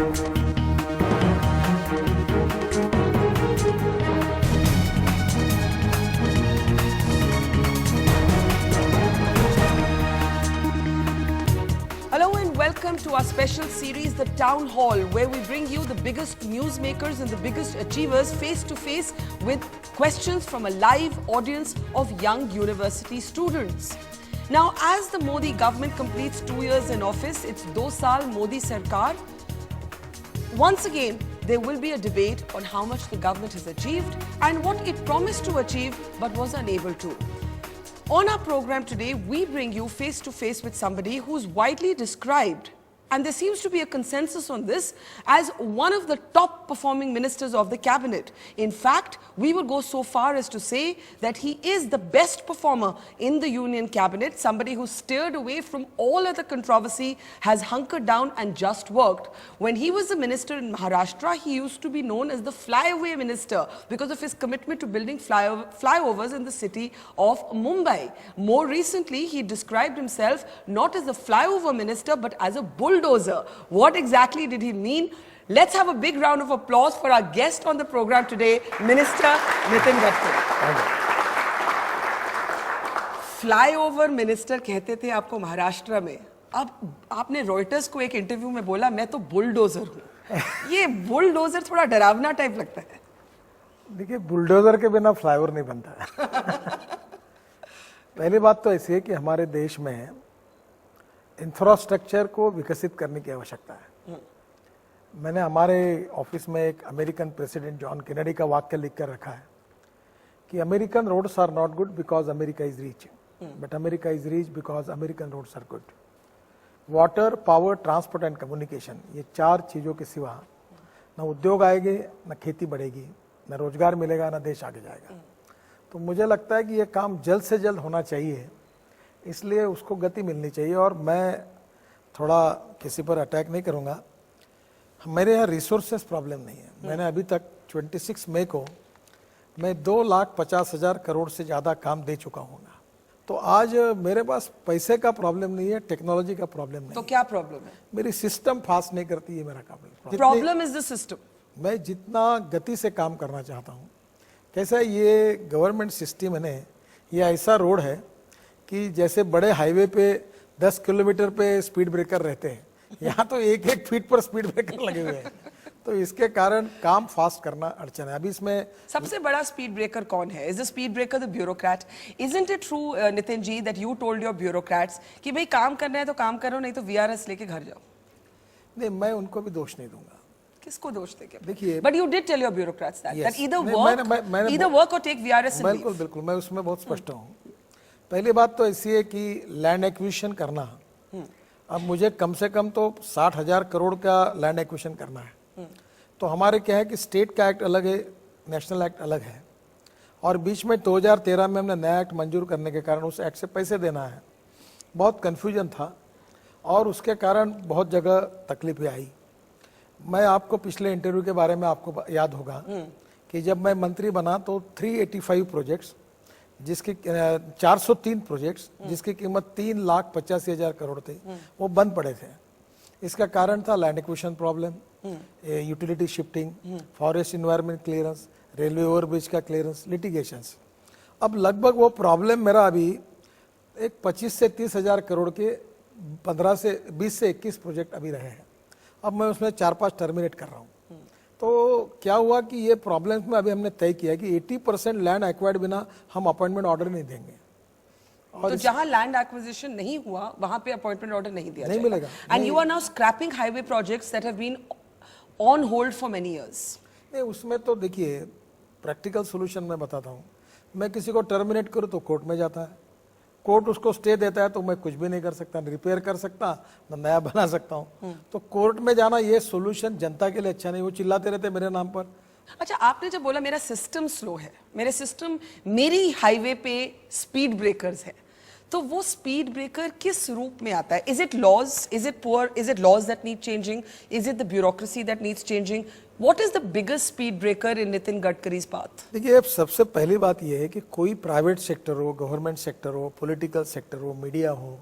Welcome to our special series, The Town Hall, where we bring you the biggest newsmakers and the biggest achievers face to face with questions from a live audience of young university students. Now, as the Modi government completes 2 years in office, it's 2 saal Modi Sarkar. Once again, there will be a debate on how much the government has achieved and what it promised to achieve but was unable to. On our program today, we bring you face to face with somebody who's widely described, and there seems to be a consensus on this, as one of the top performing ministers of the cabinet. In fact, we will go so far as to say that he is the best performer in the union cabinet, somebody who steered away from all other controversy, has hunkered down and just worked. When he was the minister in Maharashtra, he used to be known as the flyaway minister because of his commitment to building flyovers in the city of Mumbai. More recently, he described himself not as a flyover minister but as a bulldozer. What exactly did he mean? Let's have a big round of applause for our guest on the program today, Minister Nitin Gadkari. Flyover minister कहते थे आपको महाराष्ट्र में, अब आपने Reuters को एक interview में बोला मैं तो बुलडोजर हूँ। ये बुलडोजर थोड़ा डरावना टाइप लगता है। देखिए, बुलडोजर के बिना फ्लाईओवर नहीं बनता। पहली बात तो ऐसी है कि हमारे देश में इंफ्रास्ट्रक्चर को विकसित करने की आवश्यकता है। मैंने हमारे ऑफिस में एक अमेरिकन प्रेसिडेंट जॉन केनेडी का वाक्य लिख कर रखा है कि American roads are not good because America is rich, but America is rich because American roads are good. Water, power, transport and communication, ये 4 चीजों के सिवा न उद्योग आएंगे, न खेती बढ़ेगी, न रोजगार मिलेगा, न देश आगे जाएगा। तो मुझे लगता है कि ये काम जल्द से जल्द होना चाहिए, इसलिए उसको गति मिलनी चाहिए। और मैं थोड़ा किसी पर अटैक नहीं करूंगा, मेरे यहाँ रिसोर्सेस प्रॉब्लम नहीं है। मैंने अभी तक 26 मई को मैं 2,50,000 करोड़ से ज़्यादा काम दे चुका हूँ। तो आज मेरे पास पैसे का प्रॉब्लम नहीं है, टेक्नोलॉजी का प्रॉब्लम नहीं। तो क्या प्रॉब्लम है? मेरी सिस्टम फास्ट नहीं करती है, मेरा काम। Problem is the system. मैं जितना गति से काम करना चाहता हूँ, कैसा है ये गवर्नमेंट सिस्टम है, ये ऐसा रोड है कि जैसे बड़े हाईवे पे 10 किलोमीटर पे स्पीड ब्रेकर रहते हैं, यहाँ तो 1-1 फीट पर स्पीड ब्रेकर लगे हुए हैं। तो इसके कारण काम फास्ट करना अड़चन है। अभी इसमें सबसे बड़ा स्पीड ब्रेकर कौन है? Is the speed breaker the bureaucrat? Isn't it true Nitin ji that you told your bureaucrats कि भाई काम करना है तो काम करो, नहीं तो वीआरएस लेके घर जाओ? नहीं, मैं उनको भी दोष नहीं दूंगा। किसको दोष देंगे? देखिए, but you did tell your bureaucrats that either work or take VRS and बिल्कुल बिल्कुल, मैं उसमें बहुत स्पष्ट हूँ। पहली बात तो ऐसी है कि लैंड एक्विजिशन करना, अब मुझे कम से कम तो 60,000 करोड़ का लैंड एक्विजिशन करना है। तो हमारे क्या है कि स्टेट का एक्ट अलग है, नेशनल एक्ट अलग है, और बीच में 2013 में हमने नया एक्ट मंजूर करने के कारण उस एक्ट से पैसे देना है। बहुत कन्फ्यूजन था और उसके कारण बहुत जगह तकलीफें आई। मैं आपको पिछले इंटरव्यू के बारे में आपको याद होगा कि जब मैं मंत्री बना तो 385 प्रोजेक्ट्स, जिसकी 403 प्रोजेक्ट्स जिसकी कीमत 3,85,000 करोड़ थे, वो बंद पड़े थे। इसका कारण था land acquisition problem, utility shifting, forest environment clearance, railway overbridge का क्लियरेंस, लिटिगेशंस। अब लगभग वो प्रॉब्लम मेरा अभी एक 25 से 30,000 करोड़ के 20 से 21 प्रोजेक्ट अभी रहे हैं। अब मैं उसमें 4-5 टर्मिनेट कर रहा हूँ। तो क्या हुआ कि ये प्रॉब्लम्स में अभी हमने तय किया कि 80% लैंड एक्वायर्ड बिना हम अपॉइंटमेंट ऑर्डर नहीं देंगे। और तो जहां लैंड एक्विजिशन नहीं हुआ वहां पे अपॉइंटमेंट ऑर्डर नहीं दिया नहीं मिलेगा। And you are now scrapping highway projects that have been on hold for many years. नहीं, उसमें तो देखिए प्रैक्टिकल सोल्यूशन मैं बताता हूँ। मैं किसी को टर्मिनेट करूँ तो कोर्ट में जाता है, कोर्ट उसको स्टे देता है, तो मैं कुछ भी नहीं कर सकता, रिपेयर कर सकता, न नया बना सकता हूँ। तो कोर्ट में जाना ये सोल्यूशन जनता के लिए अच्छा नहीं। वो चिल्लाते रहते मेरे नाम पर। अच्छा, आपने जब बोला मेरा सिस्टम स्लो है, मेरी हाईवे पे स्पीड ब्रेकर्स है, तो वो स्पीड ब्रेकर किस रूप में आता है? Is it laws, is it poor, is it laws that need changing, is it the bureaucracy that needs changing? What is the biggest speed breaker in Nitin Gadkari's path? देखिए, अब सबसे पहली बात यह है कि कोई प्राइवेट सेक्टर हो, गवर्नमेंट सेक्टर हो, पॉलिटिकल सेक्टर हो, मीडिया हो,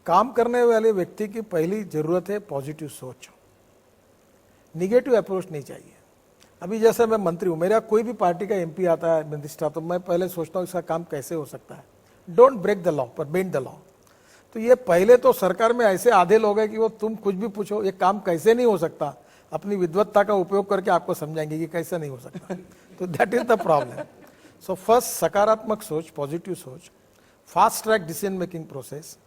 काम करने वाले व्यक्ति की पहली जरूरत है पॉजिटिव सोच। निगेटिव अप्रोच नहीं चाहिए। अभी जैसे मैं मंत्री हूँ, मेरा कोई भी पार्टी का एमपी आता है मिनिस्टर, तो मैं पहले सोचता हूँ इसका काम कैसे हो सकता है। डोंट ब्रेक द लॉ पर बेंड द लॉ। तो ये पहले तो सरकार में ऐसे आधे लोग हैं कि वो तुम कुछ भी पूछो ये काम कैसे नहीं हो सकता, अपनी विद्वत्ता का उपयोग करके आपको समझाएंगे कि कैसे नहीं हो सकता। तो that is the problem. So first सकारात्मक सोच, पॉजिटिव सोच, fast track decision making process,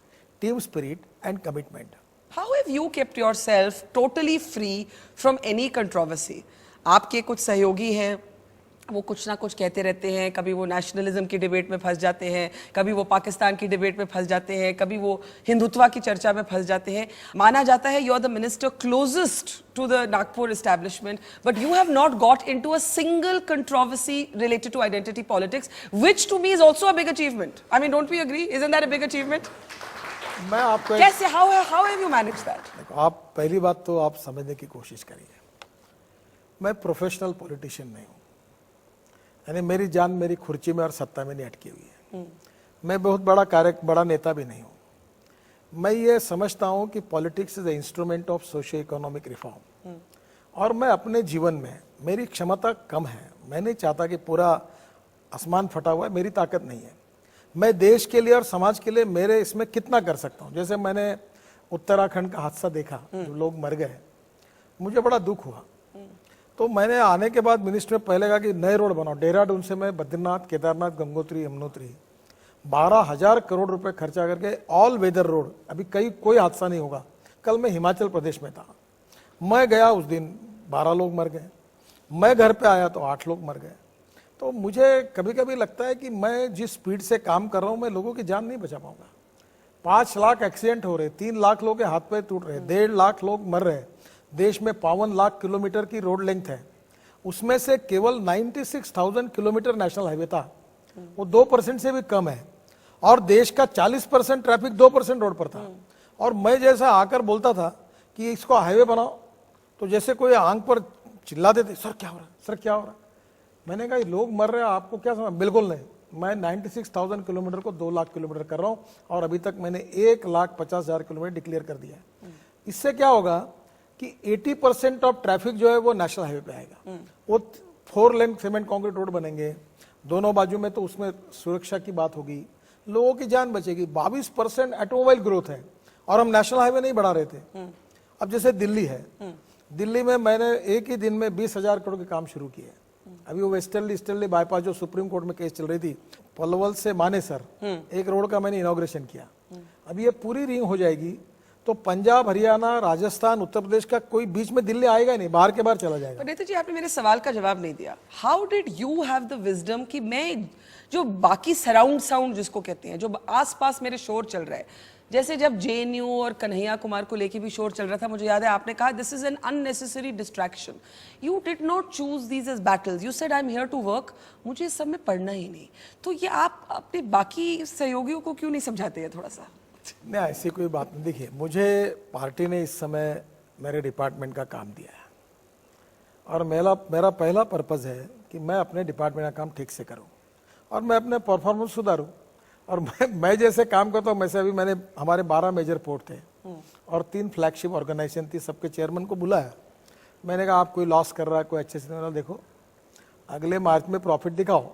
team spirit and commitment. How have you kept yourself totally free from any controversy? आपके कुछ सहयोगी हैं, वो कुछ ना कुछ कहते रहते हैं, कभी वो नेशनलिज्म की डिबेट में फंस जाते हैं, कभी वो पाकिस्तान की डिबेट में फंस जाते हैं, कभी वो हिंदुत्व की चर्चा में फंस जाते हैं। माना जाता है you are the minister closest to the Nagpur establishment, but you have not got into a single controversy related to identity politics, which to me is also a big achievement. I mean, don't we agree? Isn't that a big achievement? मैं आपको कैसे, how have you managed that? देखो, आप पहली बात तो आप समझने की कोशिश करिए, मैं प्रोफेशनल पॉलिटिशियन नहीं हूँ, यानी मेरी जान मेरी खुर्ची में और सत्ता में नहीं अटकी हुई है। मैं बहुत बड़ा नेता भी नहीं हूँ। मैं ये समझता हूँ कि politics is a instrument of socio economic reform, और मैं अपने जीवन में, मेरी क्षमता कम है, मैं नहीं चाहता कि पूरा आसमान फटा हुआ है, मेरी ताकत नहीं है। मैं देश के लिए और समाज के लिए मेरे इसमें कितना कर सकता हूँ। जैसे मैंने उत्तराखंड का हादसा देखा, जो लोग मर गए, मुझे बड़ा दुख हुआ। तो मैंने आने के बाद मिनिस्टर में पहले कहा कि नए रोड बनाओ। देहरादून से मैं बद्रीनाथ, केदारनाथ, गंगोत्री, यमुनोत्री 12,000 करोड़ रुपए खर्चा करके ऑल वेदर रोड, अभी कोई हादसा नहीं होगा। कल मैं हिमाचल प्रदेश में था, मैं गया उस दिन 12 लोग मर गए, मैं घर पे आया तो 8 लोग मर गए। तो मुझे कभी कभी लगता है कि मैं जिस स्पीड से काम कर रहा हूं, मैं लोगों की जान नहीं बचा पाऊंगा। 5 लाख एक्सीडेंट हो रहे, 3 लाख लोगों के हाथ पैर टूट रहे, 1.5 लाख लोग मर रहे। देश में 52 लाख किलोमीटर की रोड लेंथ है, उसमें से केवल 96,000 किलोमीटर नेशनल हाईवे था, वो 2% से भी कम है। और देश का 40% ट्रैफिक 2% रोड पर था। और मैं जैसा आकर बोलता था कि इसको हाईवे बनाओ, तो जैसे कोई आंख पर चिल्ला देते, सर क्या हो रहा है, सर क्या हो रहा है। मैंने कहा लोग मर रहे हैं, आपको क्या समझ? बिल्कुल नहीं, मैं 96,000 किलोमीटर को 2 लाख किलोमीटर कर रहा हूं, और अभी तक मैंने 1,50,000 किलोमीटर डिक्लेयर कर दिया है। इससे क्या होगा कि 80% ऑफ ट्रैफिक जो है वो नेशनल हाईवे पे आएगा। वो 4 लेन सीमेंट कंक्रीट रोड बनेंगे दोनों बाजू में, तो उसमें सुरक्षा की बात होगी, लोगों की जान बचेगी। 22% ऑटोमोबाइल ग्रोथ है, और हम नेशनल हाईवे नहीं बढ़ा रहे थे। अब जैसे दिल्ली है, दिल्ली में मैंने एक ही दिन में 20,000 करोड़ के काम शुरू किए। अभी वो वेस्टर्नली बाईपास जो सुप्रीम कोर्ट में केस चल रही थी, पलवल से मानेसर एक रोड का मैंने इनॉग्रेशन किया। अभी ये पूरी रिंग हो जाएगी तो पंजाब, हरियाणा, राजस्थान, उत्तर प्रदेश का कोई बीच में दिल्ली आएगा ही नहीं, बाहर के बाहर चला जाएगा। नेता जी, आपने मेरे सवाल का जवाब नहीं दिया। How did you have the wisdom कि मैं जो बाकी सराउंड साउंड जिसको कहते हैं, जो आसपास मेरे शोर चल रहा है, जैसे जब जेएनयू और कन्हैया कुमार को लेके भी शोर चल रहा था, मुझे याद है आपने कहा this is an unnecessary distraction. You did not choose these as battles, you said I am here to work, मुझे इस सब में पढ़ना ही नहीं। तो ये आप अपने बाकी सहयोगियों को क्यों नहीं समझाते हैं थोड़ा सा? नहीं, ऐसी कोई बात नहीं। देखिए, मुझे पार्टी ने इस समय मेरे डिपार्टमेंट का काम दिया है, और मेरा पहला पर्पज़ है कि मैं अपने डिपार्टमेंट का काम ठीक से करूं, और मैं अपने परफॉर्मेंस सुधारूं। और मैं जैसे काम करता हूँ, वैसे अभी मैंने हमारे 12 मेजर पोर्ट थे और 3 फ्लैगशिप ऑर्गेनाइजेशन थी, सबके चेयरमैन को बुलाया। मैंने कहा आप कोई लॉस कर रहा है, कोई अच्छे से नहीं, देखो अगले मार्च में प्रॉफिट दिखाओ,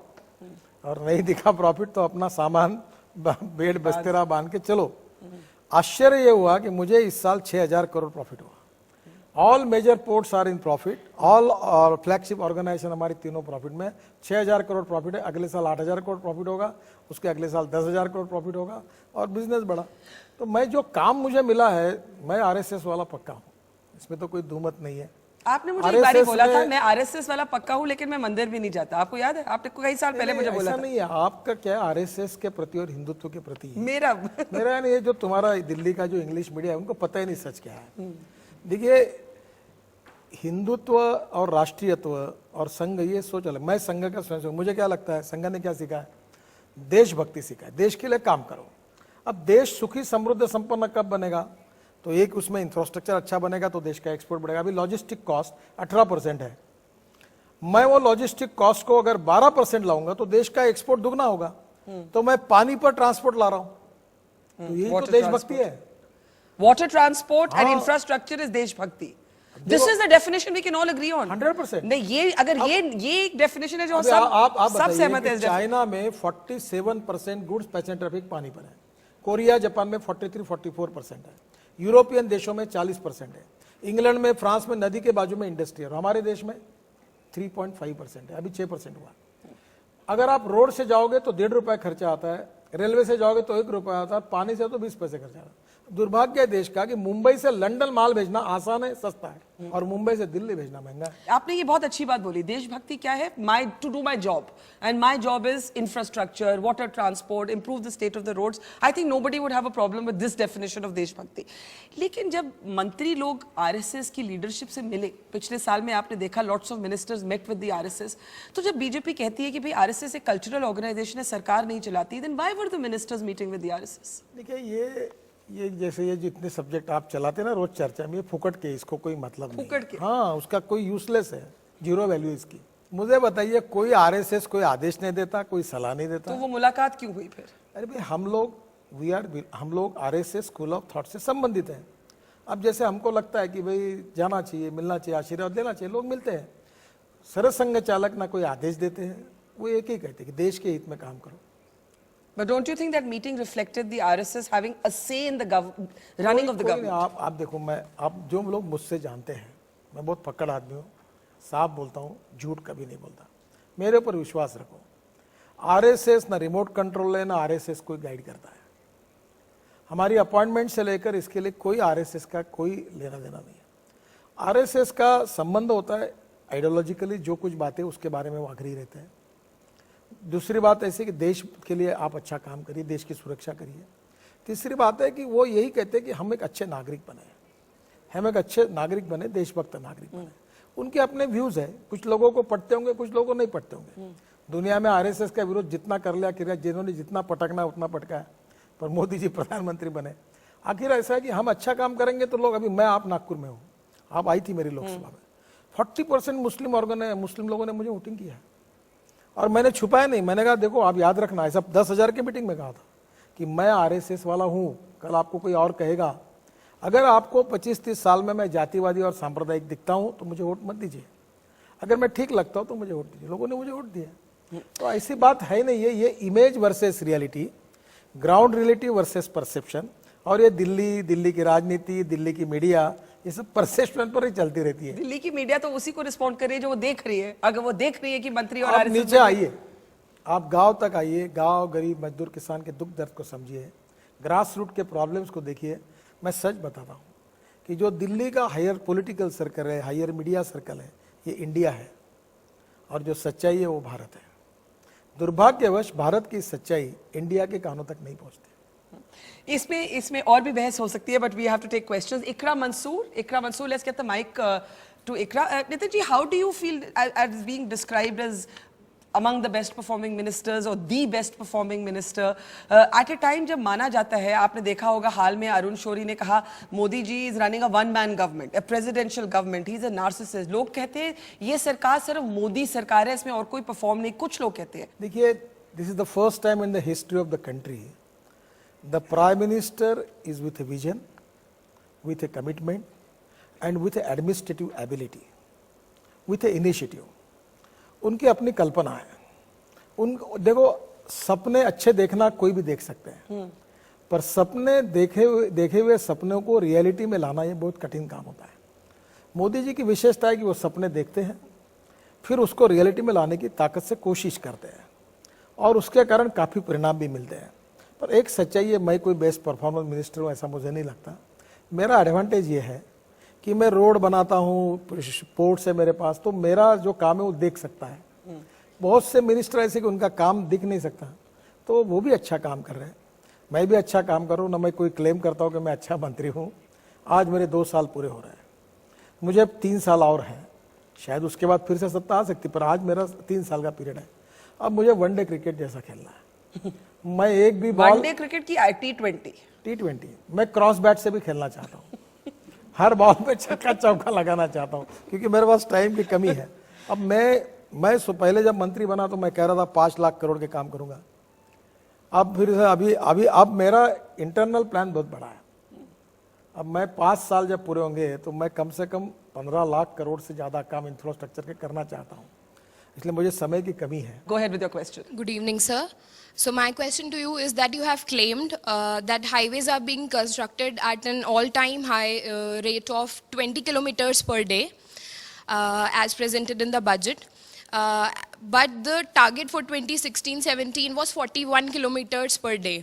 और नहीं दिखा प्रॉफिट तो अपना सामान बेड बस्तेरा बांध के चलो। आश्चर्य ये हुआ कि मुझे इस साल 6,000 करोड़ प्रॉफिट हुआ। All major ports are in profit, all flagship organization हमारी तीनों प्रॉफिट में। 6,000 करोड़ प्रॉफिट है, अगले साल 8,000 करोड़ प्रॉफिट होगा, उसके अगले साल 10,000 करोड़ प्रॉफिट होगा, और बिजनेस बढ़ा। तो मैं जो काम मुझे मिला है, मैं आरएसएस वाला पक्का हूँ, इसमें तो कोई दुमत नहीं है। आपने मुझे एक बार बोला था मैं आरएसएस वाला पक्का हूँ, लेकिन मैं मंदिर भी नहीं जाता, आपको याद है? आपने कई साल पहले मुझे बोला था। नहीं है, आपका क्या आरएसएस के प्रति और हिंदुत्व के प्रति है। मेरा ये जो तुम्हारा दिल्ली का जो इंग्लिश मीडिया है, उनको पता ही नहीं सच क्या है। देखिए, हिंदुत्व और राष्ट्रीयत्व और संघ, ये सोच अलग। मैं संघ का स्वयं, मुझे क्या लगता है, संघ ने क्या सीखा है? देशभक्ति सीखा है, देश के लिए काम करो। अब देश सुखी समृद्ध संपन्न कब बनेगा? तो एक उसमें इंफ्रास्ट्रक्चर अच्छा बनेगा तो देश का एक्सपोर्ट बढ़ेगा। अभी लॉजिस्टिक कॉस्ट 18% है, मैं वो लॉजिस्टिक कॉस्ट को अगर 12% लाऊंगा तो देश का एक्सपोर्ट दुगना होगा। तो मैं पानी पर ट्रांसपोर्ट ला रहा हूं, तो यही तो देशभक्ति है। Water transport and infrastructure is देशभक्ति। This is the definition we can all agree on. 100%. नहीं, ये अगर ये एक definition है जो अभी सब बताइए सहमत है कि चाइना में 47% गुड्स पैसेंजर ट्रैफिक पानी पर है, कोरिया जापान में 43-44% है, यूरोपियन देशों में 40% है, इंग्लैंड में फ्रांस में नदी के बाजू में इंडस्ट्री है, और हमारे देश में 3.5% है, अभी 6% हुआ। अगर आप रोड से जाओगे तो 1.5 रुपया खर्चा आता है, रेलवे से जाओगे तो 1 रुपया आता है, पानी से तो 20 पैसे खर्चा आता है। दुर्भाग्य है देश का कि मुंबई से लंदन माल भेजना आसान है, सस्ता है, और मुंबई से दिल्ली भेजना महंगा है। आपने ये बहुत अच्छी बात बोली, देशभक्ति क्या है? To do my job, and my job is infrastructure, water transport, improve the state of the roads. I think nobody would have a problem with this definition of देशभक्ति। लेकिन जब मंत्री लोग आरएसएस की लीडरशिप से मिले, पिछले साल में आपने देखा lots of ministers met with the RSS, तो जब बीजेपी कहती है कि भाई आरएसएस एक कल्चरल ऑर्गेनाइजेशन है, सरकार नहीं चलाती, then why were the ministers meeting with the RSS? देखिए ये जैसे ये जितने सब्जेक्ट आप चलाते हैं ना रोज चर्चा में, ये फुकट के, इसको कोई मतलब नहीं। फुकट के? हाँ, उसका कोई यूजलेस है, जीरो वैल्यू इसकी। मुझे बताइए, कोई आरएसएस कोई आदेश नहीं देता, कोई सलाह नहीं देता। तो वो मुलाकात क्यों हुई फिर? अरे भाई, हम लोग आरएसएस स्कूल ऑफ थॉट से संबंधित हैं। अब जैसे हमको लगता है कि भाई जाना चाहिए, मिलना चाहिए, आशीर्वाद लेना चाहिए, लोग मिलते हैं। सरसंघ चालक ना कोई आदेश देते हैं, वो एक ही कहते हैं कि देश के हित में काम करो। But don't you think that meeting reflected the RSS having a say in the running of the government? आप देखो, आप जो लोग मुझसे जानते हैं, मैं बहुत पकड़ आदमी हूँ, साफ बोलता हूँ, झूठ कभी नहीं बोलता, मेरे ऊपर विश्वास रखो। आरएसएस ना रिमोट कंट्रोल है, ना आरएसएस कोई गाइड करता है। हमारी अपॉइंटमेंट से लेकर इसके लिए कोई आरएसएस का कोई लेना देना नहीं है। आरएसएस का संबंध होता है आइडियोलॉजिकली, जो कुछ बातें उसके बारे में वो आग्रही रहते हैं। दूसरी बात ऐसी कि देश के लिए आप अच्छा काम करिए, देश की सुरक्षा करिए। तीसरी बात है कि वो यही कहते हैं कि हम एक अच्छे नागरिक बने, हम एक अच्छे नागरिक बने, देशभक्त नागरिक बने। उनके अपने व्यूज है, कुछ लोगों को पढ़ते होंगे, कुछ लोगों को नहीं पढ़ते होंगे। दुनिया में आरएसएस का विरोध जितना कर लिया, जिन्होंने जितना पटकना उतना पटका है, पर मोदी जी प्रधानमंत्री बने। आखिर ऐसा है कि हम अच्छा काम करेंगे तो लोग, अभी मैं आप नागपुर में हूँ, आप आई थी मेरी लोकसभा में, 40% मुस्लिम लोगों ने मुझे वोटिंग किया है, और मैंने छुपाया नहीं। मैंने कहा देखो, आप याद रखना, ऐसा 10,000 की मीटिंग में कहा था कि मैं आरएसएस वाला हूं। कल आपको कोई और कहेगा, अगर आपको 25-30 साल में मैं जातिवादी और सांप्रदायिक दिखता हूं तो मुझे वोट मत दीजिए, अगर मैं ठीक लगता हूं तो मुझे वोट दीजिए। लोगों ने मुझे वोट दिया। तो ऐसी बात है नहीं है, ये image versus reality, ground reality versus perception, और ये दिल्ली की राजनीति, दिल्ली की मीडिया, ये सब परसेप्शन पर ही चलती रहती है। दिल्ली की मीडिया तो उसी को रिस्पॉन्ड कर रही है जो वो देख रही है। अगर वो देख रही है कि मंत्री और आप नीचे आइए, आप गांव तक आइए, गांव, गरीब, मजदूर, किसान के दुख दर्द को समझिए, ग्रास रूट के प्रॉब्लम्स को देखिए। मैं सच बताता हूँ कि जो दिल्ली का हायर पॉलिटिकल सर्कल है, हायर मीडिया सर्कल है, ये इंडिया है, और जो सच्चाई है वो भारत है। दुर्भाग्यवश भारत की सच्चाई इंडिया के कानों तक नहीं पहुँचती। इसमें और भी बहस हो सकती है, but we have to take questions. Iqra Mansoor, let's get the mic to Iqra. Nitin ji, how do you feel as being described as among the best performing ministers or the best performing minister at a time जब माना जाता है, आपने देखा होगा हाल में अरुण शौरी ने कहा Modi ji is running a one man government, a presidential government, he is a narcissist। लोग कहते हैं ये सरकार सिर्फ मोदी सरकार है, इसमें और कोई परफॉर्म नहीं, कुछ लोग कहते हैं। देखिए, this is the first time in the history of the country the Prime Minister is with a vision, with a commitment, and with a administrative ability, with a initiative. उनकी अपनी कल्पना है। देखो, सपने अच्छे देखना कोई भी देख सकते हैं, पर सपने देखे हुए सपनों को रियलिटी में लाना ये बहुत कठिन काम होता है। मोदी जी की विशेषता है कि वो सपने देखते हैं, फिर उसको रियलिटी में लाने की ताकत से कोशिश करते हैं, और उसके कारण काफ़ी परिणाम भी मिलते हैं। पर एक सच्चाई है, मैं कोई बेस्ट परफॉर्मेंस मिनिस्टर हूँ ऐसा मुझे नहीं लगता। मेरा एडवांटेज ये है कि मैं रोड बनाता हूँ, पोर्ट्स है मेरे पास, तो मेरा जो काम है वो देख सकता है। बहुत से मिनिस्टर ऐसे कि उनका काम दिख नहीं सकता, तो वो भी अच्छा काम कर रहे हैं, मैं भी अच्छा काम कर रहा हूँ। ना मैं कोई क्लेम करता हूँ कि मैं अच्छा मंत्री हूँ। आज मेरे 2 साल पूरे हो रहे हैं, मुझे अब 3 साल और हैं, शायद उसके बाद फिर से सत्ता आ सकती, पर आज मेरा 3 साल का पीरियड है। अब मुझे वनडे क्रिकेट जैसा खेलना है। मैं एक भी बॉल, वनडे क्रिकेट की T20 मैं क्रॉस बैट से भी खेलना चाहता हूँ। हर बॉल पे छक्का चौका लगाना चाहता हूँ, क्योंकि मेरे पास टाइम की कमी है। अब मैं पहले जब मंत्री बना तो मैं कह रहा था 5 लाख करोड़ के काम करूंगा। अब फिर से अब मेरा इंटरनल प्लान बहुत बड़ा है। अब मैं 5 साल जब पूरे होंगे तो मैं कम से कम 15 लाख करोड़ से ज़्यादा काम इंफ्रास्ट्रक्चर के करना चाहता हूँ, इसलिए मुझे समय की कमी है। Go ahead with your question. Good evening, sir. So my question to you is that you have claimed that highways are being constructed at an all-time high rate of 20 kilometers per day, as presented in the budget. But the target for 2016-17 was 41 kilometers per day.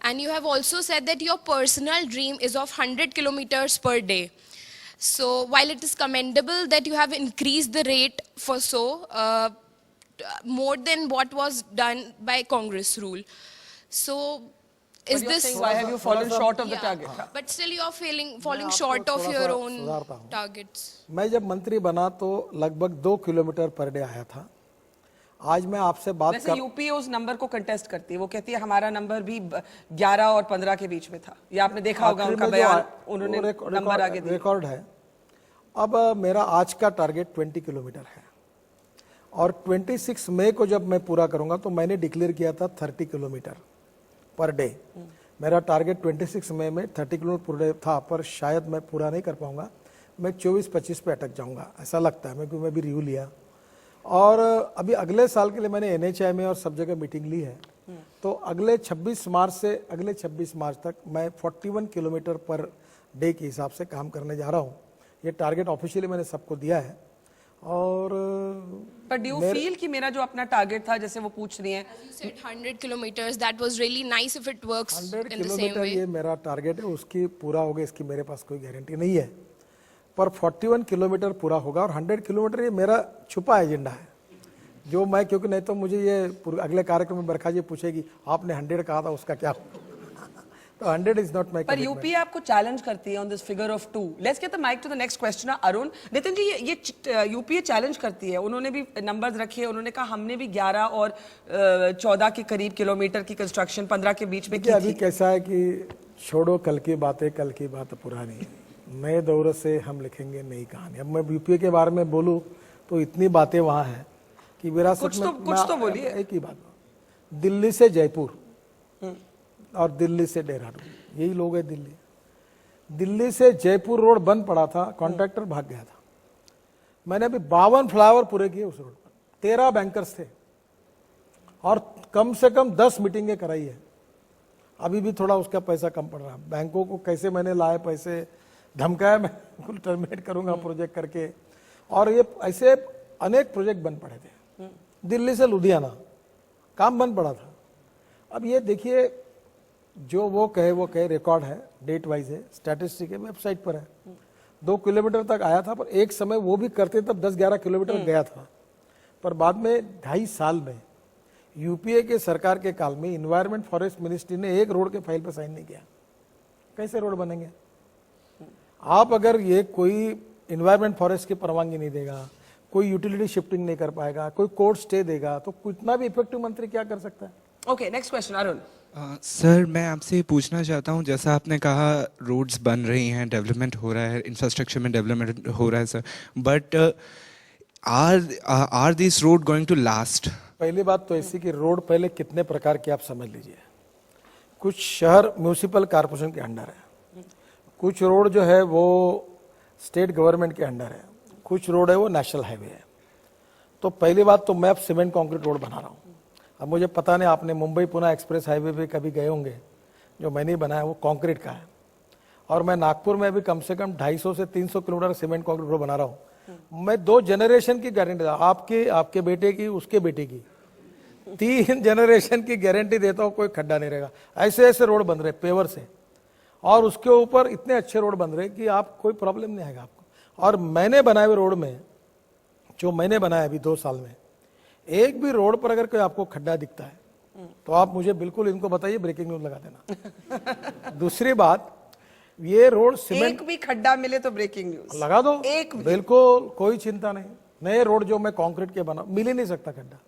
And you have also said that your personal dream is of 100 kilometers per day. So while it is commendable that you have increased the rate for more than what was done by Congress rule. So But is you're this... saying why have you fallen short of the target? But still you are falling आपको short of थोड़ा your सा own सुधारता हूँ। targets. मैं जब मंत्री बना तो लगभग 2 किलोमीटर पर डे आया था। आज मैं आपसे बात वैसे यूपीए उस नंबर को कंटेस्ट करती है, वो कहती है हमारा नंबर भी 11 और 15 के बीच में था। ये आपने देखा होगा उनका बयान, उन्होंने नंबर आगे दिया। रिकॉर्ड है। अब मेरा आज का टारगेट 20 किलोमीटर है और 26 मई को जब मैं पूरा करूंगा तो मैंने डिक्लेयर किया था 30 किलोमीटर पर डे। मेरा टारगेट 26 मई में 30 किलोमीटर पर डे था, पर शायद मैं पूरा नहीं कर पाऊंगा। मैं 24-25 पे अटक जाऊंगा, ऐसा लगता है। क्योंकि मैं भी रिव्यू लिया और अभी अगले साल के लिए मैंने एनएचआई में और सब जगह मीटिंग ली है। तो अगले 26 मार्च से अगले 26 मार्च तक मैं 41 किलोमीटर पर डे के हिसाब से काम करने जा रहा हूँ। ये टारगेट ऑफिशियली मैंने सबको दिया है। और पर डू यू फील कि मेरा जो अपना टारगेट था, जैसे वो पूछ रही हैं, You said 100 kilometers. That was really nice if it works 100 in the same kilometre way. ये मेरा टारगेट है, उसकी पूरा होगा इसकी मेरे पास कोई गारंटी नहीं है, पर 41 किलोमीटर पूरा होगा। और 100 किलोमीटर ये मेरा छुपा एजेंडा है जो मैं, क्योंकि नहीं तो मुझे ये अगले कार्यक्रम में बरखा जी पूछेगी आपने 100 कहा था उसका क्या। तो 100 इज नॉट माय पर यूपीए आपको चैलेंज करती है on this figure of 2। Let's get the mic to the next question. Arun, Nitin ji, ये यूपीए चैलेंज करती है, उन्होंने भी नंबर्स रखे, उन्होंने कहा हमने भी 11 और 14 के करीब किलोमीटर की कंस्ट्रक्शन 15 के बीच में की अभी थी। कैसा है कि छोड़ो कल की बातें, कल की बात पुरानी, नए दौर से हम लिखेंगे नई कहानी। अब मैं यूपीए के बारे में बोलूं तो इतनी बातें वहां हैं कि विरासत में कुछ तो बोलिए। एक ही बात, दिल्ली से जयपुर और दिल्ली से देहरादून, यही लोग हैं। दिल्ली से जयपुर रोड बंद पड़ा था, कॉन्ट्रैक्टर भाग गया था। मैंने अभी 52 फ्लाईओवर पूरे किए उस रोड पर, 13 बैंकर्स थे और कम से कम 10 मीटिंगें कराई है। अभी भी थोड़ा उसका पैसा कम पड़ रहा है। बैंकों को कैसे मैंने लाए पैसे, धमकाया मैं बिल्कुल टर्मिनेट करूंगा प्रोजेक्ट करके। और ये ऐसे अनेक प्रोजेक्ट बंद पड़े थे। दिल्ली से लुधियाना काम बंद पड़ा था। अब ये देखिए, जो वो कहे रिकॉर्ड है, डेट वाइज है, स्टैटिस्टिक है, वेबसाइट पर है। 2 किलोमीटर तक आया था, पर एक समय वो भी करते तब 10-11 किलोमीटर गया था। पर बाद में 2.5 साल में यूपीए के सरकार के काल में इन्वायरमेंट फॉरेस्ट मिनिस्ट्री ने एक रोड के फाइल पर साइन नहीं किया। कैसे रोड बनेंगे? आप अगर ये कोई इन्वायरमेंट फॉरेस्ट की परवानगी नहीं देगा, कोई यूटिलिटी शिफ्टिंग नहीं कर पाएगा, कोई कोर्ट स्टे देगा, तो कितना भी इफेक्टिव मंत्री क्या कर सकता है? Okay, next question Arun. Sir, मैं आपसे पूछना चाहता हूँ, जैसा आपने कहा रोड्स बन रही हैं, डेवलपमेंट हो रहा है, इंफ्रास्ट्रक्चर में डेवलपमेंट हो रहा है sir, but are this road going to last? पहली बात तो ऐसी कि रोड पहले कितने प्रकार के आप समझ लीजिए। कुछ शहर म्यूनिसिपल कॉर्पोरेशन के अंडर है, कुछ रोड जो है वो स्टेट गवर्नमेंट के अंडर है, कुछ रोड है वो नेशनल हाईवे है। तो पहली बात तो मैं अब सीमेंट कंक्रीट रोड बना रहा हूँ। अब मुझे पता नहीं आपने मुंबई पुणे एक्सप्रेस हाईवे पे कभी गए होंगे, जो मैंने बनाया वो कंक्रीट का है। और मैं नागपुर में भी कम से कम 250 से 300 किलोमीटर सीमेंट कंक्रीट रोड बना रहा हूँ। मैं 2 जनरेशन की गारंटी, आपके बेटे की, उसके बेटे की, 3 जनरेशन की गारंटी देता हूँ, कोई खड्डा नहीं रहेगा। ऐसे ऐसे रोड बन रहे पेवर से, और उसके ऊपर इतने अच्छे रोड बन रहे कि आप कोई प्रॉब्लम नहीं आएगा आपको। और मैंने बनाए हुए रोड में, जो मैंने बनाया अभी 2 साल में, एक भी रोड पर अगर कोई आपको खड्डा दिखता है तो आप मुझे बिल्कुल इनको बताइए, ब्रेकिंग न्यूज लगा देना। दूसरी बात, ये रोड सीमेंट, एक भी खड्डा मिले तो ब्रेकिंग न्यूज लगा दो, एक भी। बिल्कुल कोई चिंता नहीं। नए रोड जो मैं कंक्रीट के बना, मिल ही नहीं सकता खड्डा।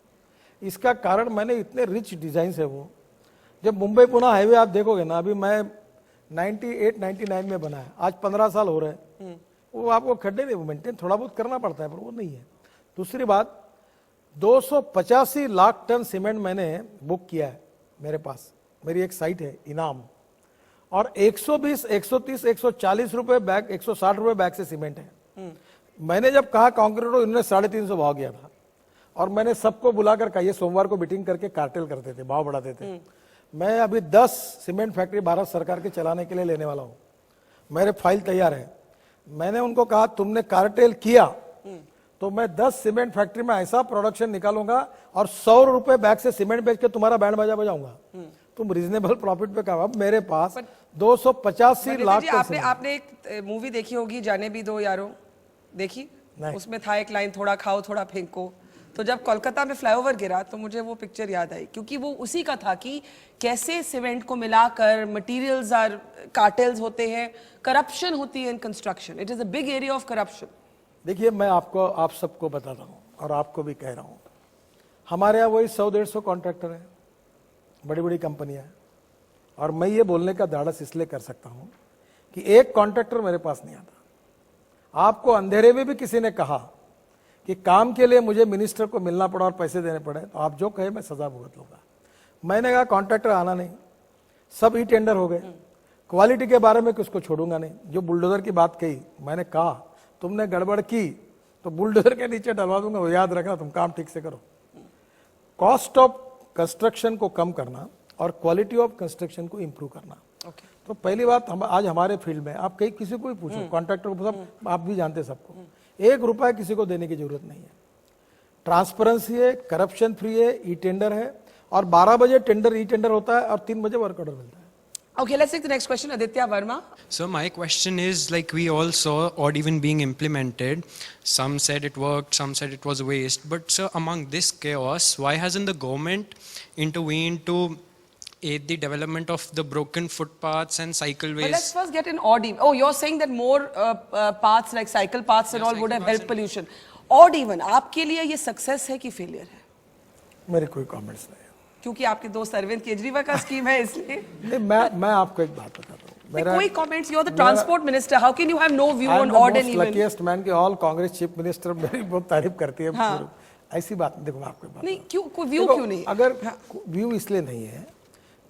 इसका कारण मैंने इतने रिच डिजाइन है वो। जब मुंबई पुणे हाईवे आप देखोगे ना, अभी मैं 98-99 में बनाया, आज 15 साल हो रहे हैं, वो आपको खड्डे नहीं, मेंटेन थोड़ा बहुत करना पड़ता है, पर वो नहीं है। दूसरी बात, 285 लाख टन सीमेंट मैंने बुक किया है मेरे पास। मेरी एक साइट है इनाम, और 120, 130, 140 रुपए बैग, 160 रुपए बैग से सीमेंट है। मैंने जब कहा कांक्रीट रोड, इन्होंने 350 भाव किया था और मैंने सबको बुलाकर कहा, ये सोमवार को मीटिंग करके कार्टेल करते थे, भाव बढ़ाते थे। मैं अभी 10 सीमेंट फैक्ट्री भारत सरकार के चलाने के लिए लेने वाला हूं, मेरे फाइल तैयार है। मैंने उनको कहा तुमने कार्टेल किया तो मैं 10 सीमेंट फैक्ट्री में ऐसा प्रोडक्शन निकालूंगा और 100 रुपए बैग से सीमेंट बेच के तुम्हारा बैंड बाजा बजाऊंगा। तुम रीजनेबल प्रॉफिट पे कहा। अब मेरे पास 285 लाख जी, आपने एक मूवी देखी होगी, जाने भी दो यारो, देखी? उसमें था एक लाइन, थोड़ा खाओ थोड़ा फेंको। तो जब कोलकाता में फ्लाईओवर गिरा तो मुझे वो पिक्चर याद आई, क्योंकि वो उसी का था कि कैसे सीमेंट को मिलाकर मटेरियल्स और कार्टेल्स होते हैं, करप्शन होती है in construction. It is a big area of corruption. देखिए, मैं आपको, आप सबको बताता हूं और आपको भी कह रहा हूं, हमारे यहाँ वही 100-150 कॉन्ट्रैक्टर हैं, बड़ी बड़ी कंपनियां हैं। और मैं ये बोलने का धाड़स इसलिए कर सकता हूं कि एक कॉन्ट्रैक्टर मेरे पास नहीं आता। आपको अंधेरे में भी किसी ने कहा कि काम के लिए मुझे मिनिस्टर को मिलना पड़ा और पैसे देने पड़े, तो आप जो कहे मैं सजा भुगत लूंगा। मैंने कहा कॉन्ट्रैक्टर आना नहीं, सब ही टेंडर हो गए, क्वालिटी के बारे में किसको छोड़ूंगा नहीं। जो बुलडोजर की बात कही, मैंने कहा तुमने गड़बड़ की तो बुलडोजर के नीचे डलवा दूंगा, वो याद रखना, तुम काम ठीक से करो। कॉस्ट ऑफ कंस्ट्रक्शन को कम करना और क्वालिटी ऑफ कंस्ट्रक्शन को इंप्रूव करना। तो पहली बात, हम आज हमारे फील्ड में आप कहीं किसी को भी पूछो, कॉन्ट्रैक्टर को, सब आप भी जानते हैं, सबको 1 रुपया किसी को देने की जरूरत नहीं है। ट्रांसपेरेंसी है, करप्शन फ्री है, ई टेंडर है, और 12 बजे टेंडर ई टेंडर होता है और 3 बजे वर्क ऑर्डर मिलता है। Okay, let's take the next question. Aditya Verma. So my question is, like, we all saw odd even being implemented. Some said it worked, some said it was a waste. But sir, among this chaos, why hasn't the government intervened to aid the development of the broken footpaths and cycleways? But let's first get an odd even. Oh, you're saying that more paths like cycle paths and all would have helped pollution. Odd even, आपके लिए ये success है कि failure है? मेरे कोई comments नहीं, क्योंकि आपके दोस्त अरविंद केजरीवाल का स्कीम है इसलिए। नहीं, मैं आपको एक बात बताता हूँ, मेरा कोई comments, you are the transport minister, how can you have no view on odd and even? Luckiest man के ऑल कांग्रेस चीफ मिनिस्टर मेरी बहुत तारीफ करती है। ऐसी बात देखो, मैं आपको बात नहीं, क्यों कोई व्यू क्यों नहीं? अगर व्यू इसलिए नहीं है,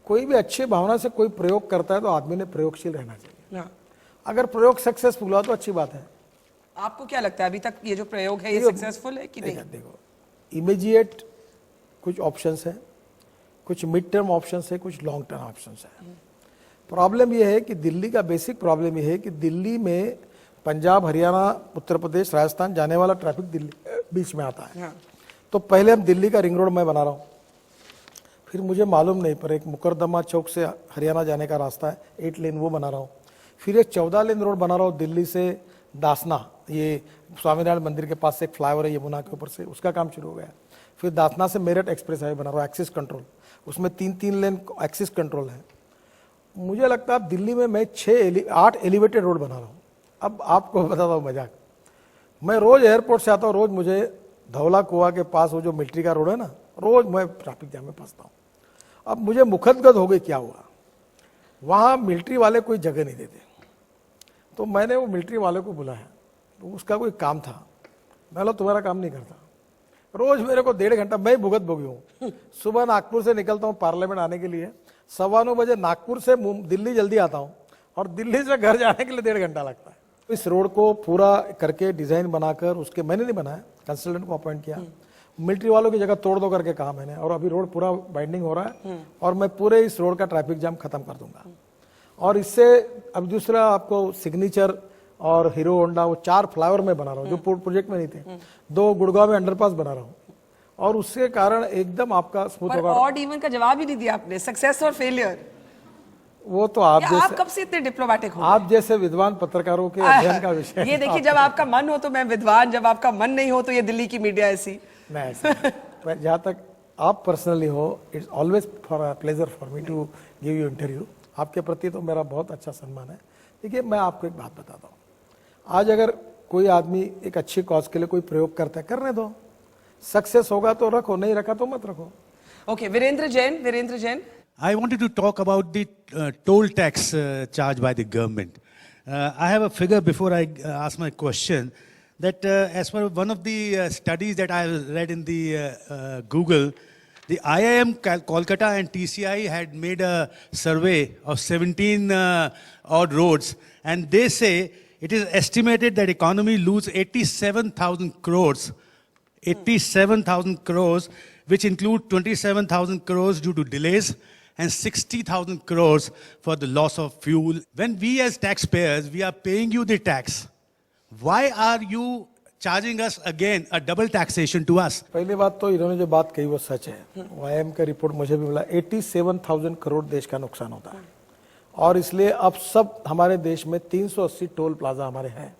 कोई भी अच्छी भावना से कोई प्रयोग करता है तो आदमी ने प्रयोगशील रहना चाहिए। अगर प्रयोग सक्सेसफुल हुआ तो अच्छी बात है। आपको क्या लगता है अभी तक ये जो प्रयोग है ये सक्सेसफुल है कि नहीं? देखो, इमीडिएट कुछ ऑप्शंस है, कुछ मिड टर्म ऑप्शंस है, कुछ लॉन्ग टर्म ऑप्शंस है। प्रॉब्लम यह है कि दिल्ली का बेसिक प्रॉब्लम यह है कि दिल्ली में पंजाब, हरियाणा, उत्तर प्रदेश, राजस्थान जाने वाला ट्रैफिक दिल्ली बीच में आता है। तो पहले हम दिल्ली का रिंग रोड मैं बना रहा हूँ, फिर मुझे मालूम नहीं पर एक मुकरदमा चौक से हरियाणा जाने का रास्ता है 8 लेन, वो बना रहा हूँ। फिर एक 14 लेन रोड बना रहा हूँ दिल्ली से दासना, ये स्वामीनारायण मंदिर के पास से एक फ्लाईओवर है यमुना के ऊपर से, उसका काम शुरू हो गया। फिर दासना से मेरठ एक्सप्रेस हाईवे बना रहा हूँ, एक्सिस कंट्रोल, उसमें 3 लेन एक्सिस कंट्रोल है। मुझे लगता है दिल्ली में मैं 8 एलिवेटेड रोड बना रहा हूँ। अब आपको बताता हूँ मजाक, मैं रोज एयरपोर्ट से आता हूँ, रोज मुझे धौला कुआ के पास वो जो मिलिट्री का रोड है ना, रोज मैं ट्रैफिक जाम में फंसता हूँ। अब मुझे मुखदगद हो गई, क्या हुआ, वहाँ मिलिट्री वाले कोई जगह नहीं देते। तो मैंने वो मिलिट्री वाले को बुलाया, तो उसका कोई काम था। मैं बोला तुम्हारा काम नहीं करता, रोज मेरे को 1.5 घंटा, मैं भुगत भोगी हूँ। सुबह नागपुर से निकलता हूँ पार्लियामेंट आने के लिए, 9:15 बजे नागपुर से दिल्ली जल्दी आता हूँ और दिल्ली से घर जाने के लिए 1.5 घंटा लगता है। इस रोड को पूरा करके डिजाइन बनाकर, उसके मैंने नहीं बनाया, कंसल्टेंट को अपॉइंट किया, मिलिट्री वालों की जगह तोड़ दो करके कहा मैंने, और अभी रोड पूरा बाइंडिंग हो रहा है और मैं पूरे इस रोड का ट्रैफिक जाम खत्म कर दूंगा। और इससे अब दूसरा आपको सिग्नेचर और हीरो होंडा, वो 4 फ्लाईओवर में बना रहा हूँ जो प्रोजेक्ट में नहीं थे, 2 गुड़गांव में अंडरपास बना रहा हूँ, और उसके कारण एकदम आपका स्मूथ होगा। ऑड इवन का जवाब ही नहीं दिया आपने, सक्सेस और फेलियर। वो तो आप जैसे, आप कब से इतने डिप्लोमेटिक हो? आप जैसे विद्वान पत्रकारों के अध्ययन का विषय। ये देखिए, जब आपका मन हो तो मैं विद्वान, जब आपका मन नहीं हो तो ये दिल्ली की मीडिया ऐसी। नहीं, ऐसा जहाँ तक आप पर्सनली हो, it's always for pleasure for me to give you interview. आपके प्रति तो मेरा बहुत अच्छा सम्मान है। देखिए, मैं आपको एक बात बताता हूँ, आज अगर कोई आदमी एक अच्छी कॉज के लिए कोई प्रयोग करता है, करने दो, सक्सेस होगा तो रखो, नहीं रखा तो मत रखो। Okay, Virendra Jain. Virendra Jain, I wanted to talk about the toll tax charged by the government. I have a figure before I ask my question, that as per one of the studies that I read in the Google, The IIM Kolkata and TCI had made a survey of 17 odd roads, and they say it is estimated that economy lose 87,000 crores, 87,000 crores, which include 27,000 crores due to delays and 60,000 crores for the loss of fuel. When we as taxpayers, we are paying you the tax, why are you charging us again a double taxation to us? पहली बात तो इन्होंने जो बात कही वो सच है। वाईएम का रिपोर्ट मुझे भी मिला, 87,000 करोड़ देश का नुकसान होता है, और इसलिए अब सब हमारे देश में 380 टोल प्लाजा हमारे हैं,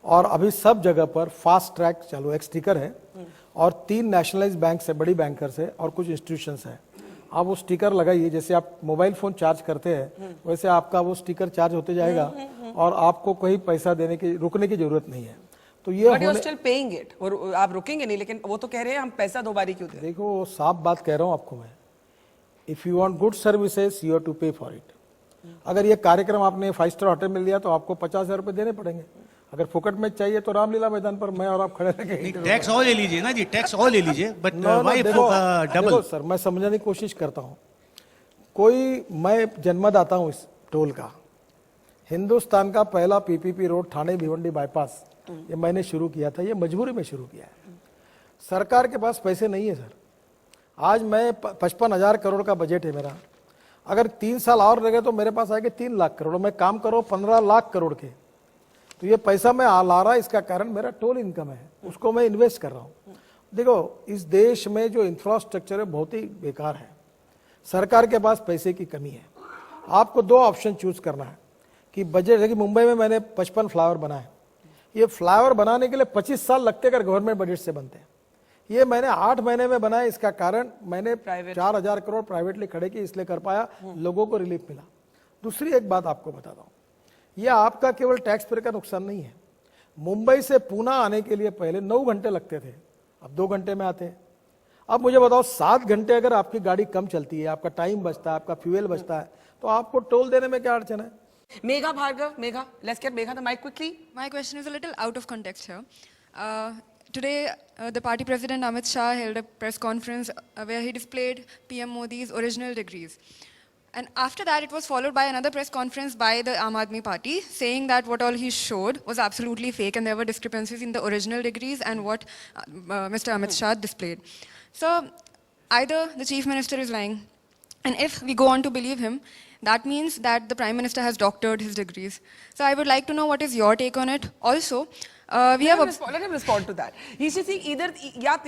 और अभी सब जगह पर फास्ट ट्रैक चालू, एक स्टिकर है और 3 नेशनलाइज्ड बैंक से, बड़ी बैंकर्स है और कुछ इंस्टीट्यूशंस है। आप वो स्टिकर लगाइए, जैसे आप मोबाइल फोन चार्ज करते हैं वैसे आपका वो स्टिकर चार्ज होते जाएगा और आपको कोई पैसा देने की, रुकने की जरूरत नहीं है। तो ये But you're still paying it, और आप रुकेंगे नहीं, लेकिन वो तो कह रहे हैं हम पैसा दोबारी क्यों दें? देखो वो साफ बात कह रहा हूँ आपको मैं, if you want good services you have to pay for it. अगर ये कार्यक्रम आपने 5 स्टार होटल में लिया तो आपको 50,000 रुपए देने पड़ेंगे। अगर फोकट में चाहिए तो रामलीला मैदान पर मैं और आप खड़े रहेंगे। टैक्स और ले लीजिए ना जी, टैक्स और ले लीजिए, बट व्हाई डबल? सर मैं समझने की कोशिश करता हूँ, कोई, मैं जन्मदाता हूँ इस टोल का। हिंदुस्तान का पहला PPP road Thane Bhiwandi bypass ये मैंने शुरू किया था, ये मजबूरी में शुरू किया है। सरकार के पास पैसे नहीं है सर। आज मैं 55,000 करोड़ का बजट है मेरा, अगर 3 साल और लगे तो मेरे पास आएंगे 3 लाख करोड़। मैं काम करो 15 लाख करोड़ के, तो ये पैसा मैं ला रहा, इसका कारण मेरा टोल इनकम है, उसको मैं इन्वेस्ट कर रहा हूँ। देखो इस देश में जो इंफ्रास्ट्रक्चर है बहुत ही बेकार है, सरकार के पास पैसे की कमी है। आपको 2 ऑप्शन चूज करना है कि बजट है कि मुंबई में मैंने 55 फ्लाईओवर बनाए, ये फ्लाईओवर बनाने के लिए 25 साल लगते अगर गवर्नमेंट बजट से बनते हैं, ये मैंने 8 महीने में बनाया। इसका कारण मैंने 4,000 करोड़ प्राइवेटली खड़े किए, इसलिए कर पाया, लोगों को रिलीफ मिला। दूसरी एक बात आपको बताता हूँ, ये आपका केवल टैक्स पेयर का नुकसान नहीं है। मुंबई से पूना आने के लिए पहले 9 घंटे लगते थे, अब 2 घंटे में आते हैं। अब मुझे बताओ 7 घंटे अगर आपकी गाड़ी कम चलती है, आपका टाइम बचता है, आपका फ्यूल बचता है, तो आपको टोल देने में क्या अड़चन है? Megha Bhargav, Megha, let's get Megha the mic quickly. My question is a little out of context here. Today, the party president Amit Shah held a press conference where he displayed PM Modi's original degrees. And after that, it was followed by another press conference by the Aam Aadmi Party saying that what all he showed was absolutely fake and there were discrepancies in the original degrees and what Mr. Amit Shah displayed. So, either the chief minister is lying, and if we go on to believe him, that means that the Prime Minister has doctored his degrees. So I would like to know what is your take on it. Also, we have... Let him respond to that. He's just saying either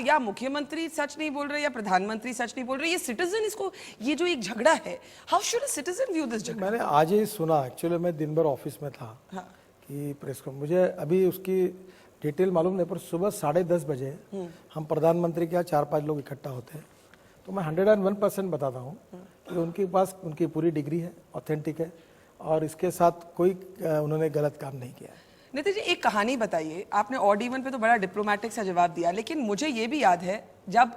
या मुख्यमंत्री सच नहीं बोल रहे या प्रधानमंत्री सच नहीं बोल रहे, ये सिटीजन इसको, ये जो एक झगड़ा है, how should a citizen view this झगड़ा? मैंने आज ही सुना, एक्चुअली मैं दिन भर ऑफिस में था कि प्रेस को, मुझे अभी उसकी डिटेल मालूम नहीं, पर सुबह 10:30 बजे हम प्रधानमंत्री के यहाँ 4-5 लोग इकट्ठा होते हैं, तो मैं 101% बताता हूँ कि उनके पास उनकी पूरी डिग्री है, ऑथेंटिक है, और इसके साथ कोई उन्होंने गलत काम नहीं किया है। नितिन जी एक कहानी बताइए, आपने ऑड इवन पे तो बड़ा डिप्लोमेटिक सा जवाब दिया, लेकिन मुझे ये भी याद है जब